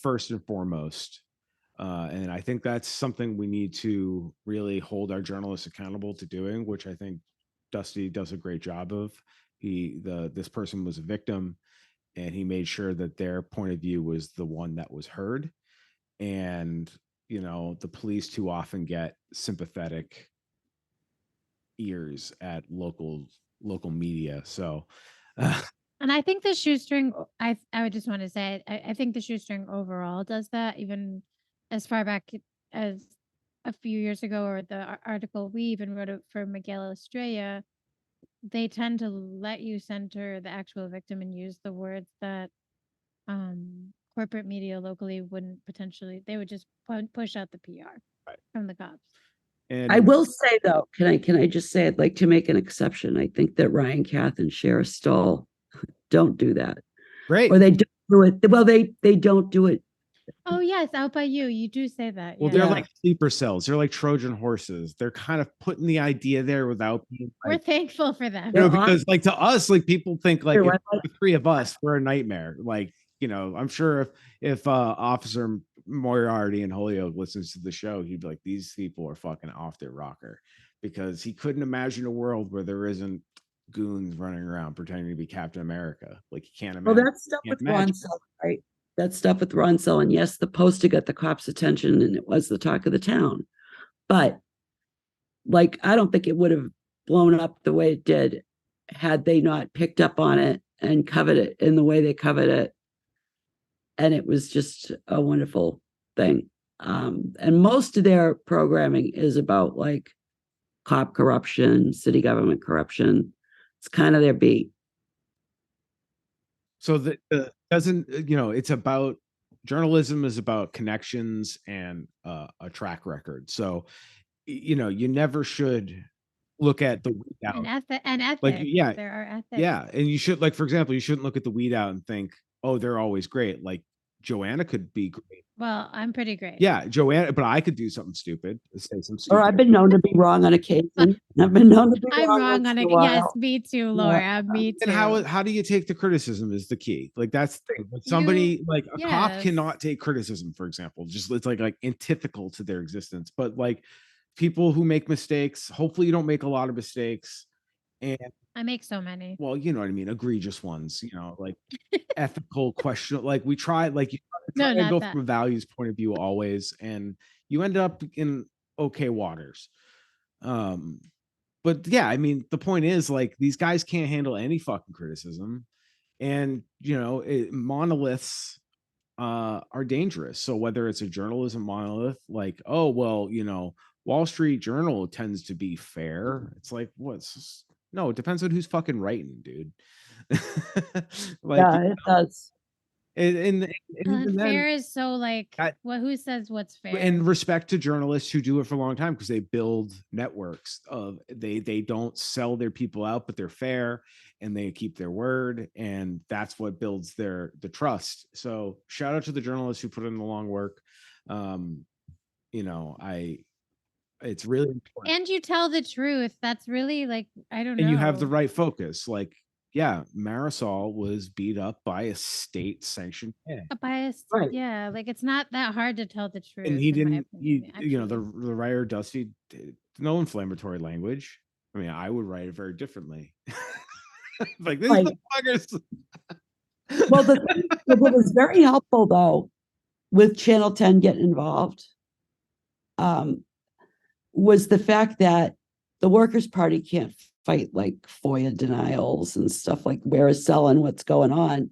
first and foremost. And I think that's something we need to really hold our journalists accountable to doing, which I think Dusty does a great job of. This person was a victim, and he made sure that their point of view was the one that was heard. And the police too often get sympathetic ears at local media. So and I think the shoestring, I would just want to say, I think the shoestring overall does that, even as far back as a few years ago, or the article we even wrote it for Miguel Estrella. They tend to let you center the actual victim and use the words that corporate media locally wouldn't potentially. They would just push out the PR from the cops. And I will say though, can I just say I'd like to make an exception. I think that Ryan Kath and Cher Stoll don't do that. Right. Or they don't do it. Well, they don't do it. Oh yes, out by you do say that. Well, they're like sleeper cells. They're like Trojan horses. They're kind of putting the idea there without being we're thankful for them. Because like to us, like people think like the three of us, we're a nightmare. Like, I'm sure if Officer Moriarty in Holyoke listens to the show, he'd be like, these people are fucking off their rocker, because he couldn't imagine a world where there isn't goons running around pretending to be Captain America. Like, he can't imagine. Well, that's stuff with Ronsell, right? That stuff with Ronsell, and yes, the poster got the cops' attention, and it was the talk of the town. But like, I don't think it would have blown up the way it did had they not picked up on it and covered it in the way they covered it. And it was just a wonderful thing. And most of their programming is about like cop corruption, city government corruption. It's kind of their beat. So that doesn't, it's about, journalism is about connections and a track record. So, you never should look at the weed out. And ethics. Like, yeah, there are ethics. Yeah. And you should, like, for example, you shouldn't look at the weed out and think, oh, they're always great. Like, Joanna could be great. Well, I'm pretty great. Yeah, Joanna, but I could do something stupid. Say some stupid. Or I've been known to be wrong on occasion. I've been known to be wrong on occasion. Yes, me too, Laura. Yeah. Me too. And how do you take the criticism is the key. Like, that's the thing. Like, somebody like a cop cannot take criticism, for example. Just it's like antithetical to their existence. But like people who make mistakes, hopefully you don't make a lot of mistakes. And I make so many. Well, you know what I mean? Egregious ones, like ethical question. Like we try, like you try to go from a values point of view always, and you end up in okay waters. But yeah, I mean, the point is, like, these guys can't handle any fucking criticism, and monoliths are dangerous. So whether it's a journalism monolith, like, oh well, Wall Street Journal tends to be fair. It's like, no, it depends on who's fucking writing, dude. Like, Yeah, it does. and even fair then, is so like, who says what's fair? in respect to journalists who do it for a long time, because they build networks of, they don't sell their people out, but they're fair and they keep their word, and that's what builds the trust. So shout out to the journalists who put in the long work. You know, it's really important. And you tell the truth. That's really like, I don't know. And you have the right focus. Like, yeah, Marisol was beat up by a state sanctioned a biased, right. Yeah, like it's not that hard to tell the truth. And he in my didn't, opinion, you know, the writer Dusty did no inflammatory language. I mean, I would write it very differently. Like, these motherfuckers. Well, what was very helpful though, with Channel 10 getting involved, was the fact that the Workers' Party can't fight like FOIA denials and stuff like where is selling, what's going on.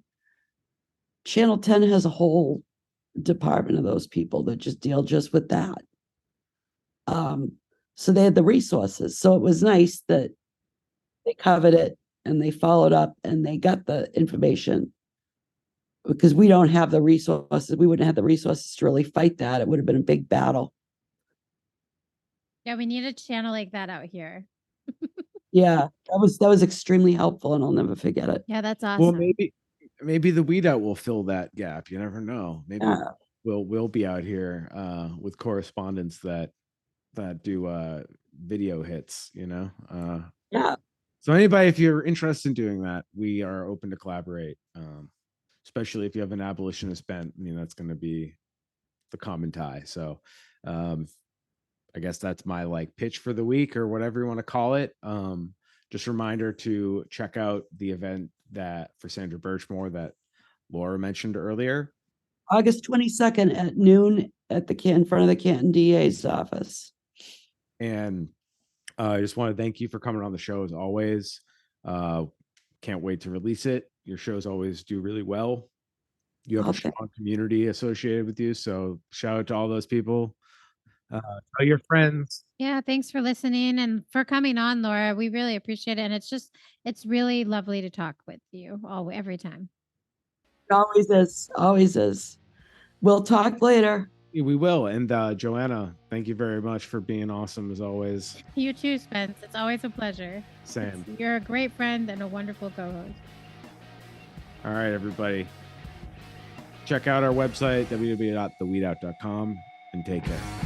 Channel 10 has a whole department of those people that just deal just with that. So they had the resources. So it was nice that they covered it and they followed up and they got the information, because we don't have the resources. We wouldn't have the resources to really fight that. It would have been a big battle. Yeah, we need a channel like that out here. Yeah, that was extremely helpful, and I'll never forget it. Yeah, that's awesome. Well, maybe the Weed Out will fill that gap. You never know. Maybe we'll be out here with correspondents that do video hits, you know. Yeah. So anybody, if you're interested in doing that, we are open to collaborate. Especially if you have an abolitionist bent. I mean, that's going to be the common tie. So I guess that's my like pitch for the week, or whatever you want to call it. Just a reminder to check out the event that for Sandra Birchmore that Laura mentioned earlier. August 22nd at noon at in front of the Canton DA's office. And I just want to thank you for coming on the show as always. Can't wait to release it. Your shows always do really well. You have a strong community associated with you. So shout out to all those people. Tell your friends. Yeah, thanks for listening and for coming on, Laura. We really appreciate it. And it's really lovely to talk with you every time. It always is. We'll talk later. We will. And Joanna, thank you very much for being awesome as always. You too, Spence. It's always a pleasure. Same. You're a great friend and a wonderful co-host. All right, everybody. Check out our website, www.theweedout.com, and take care.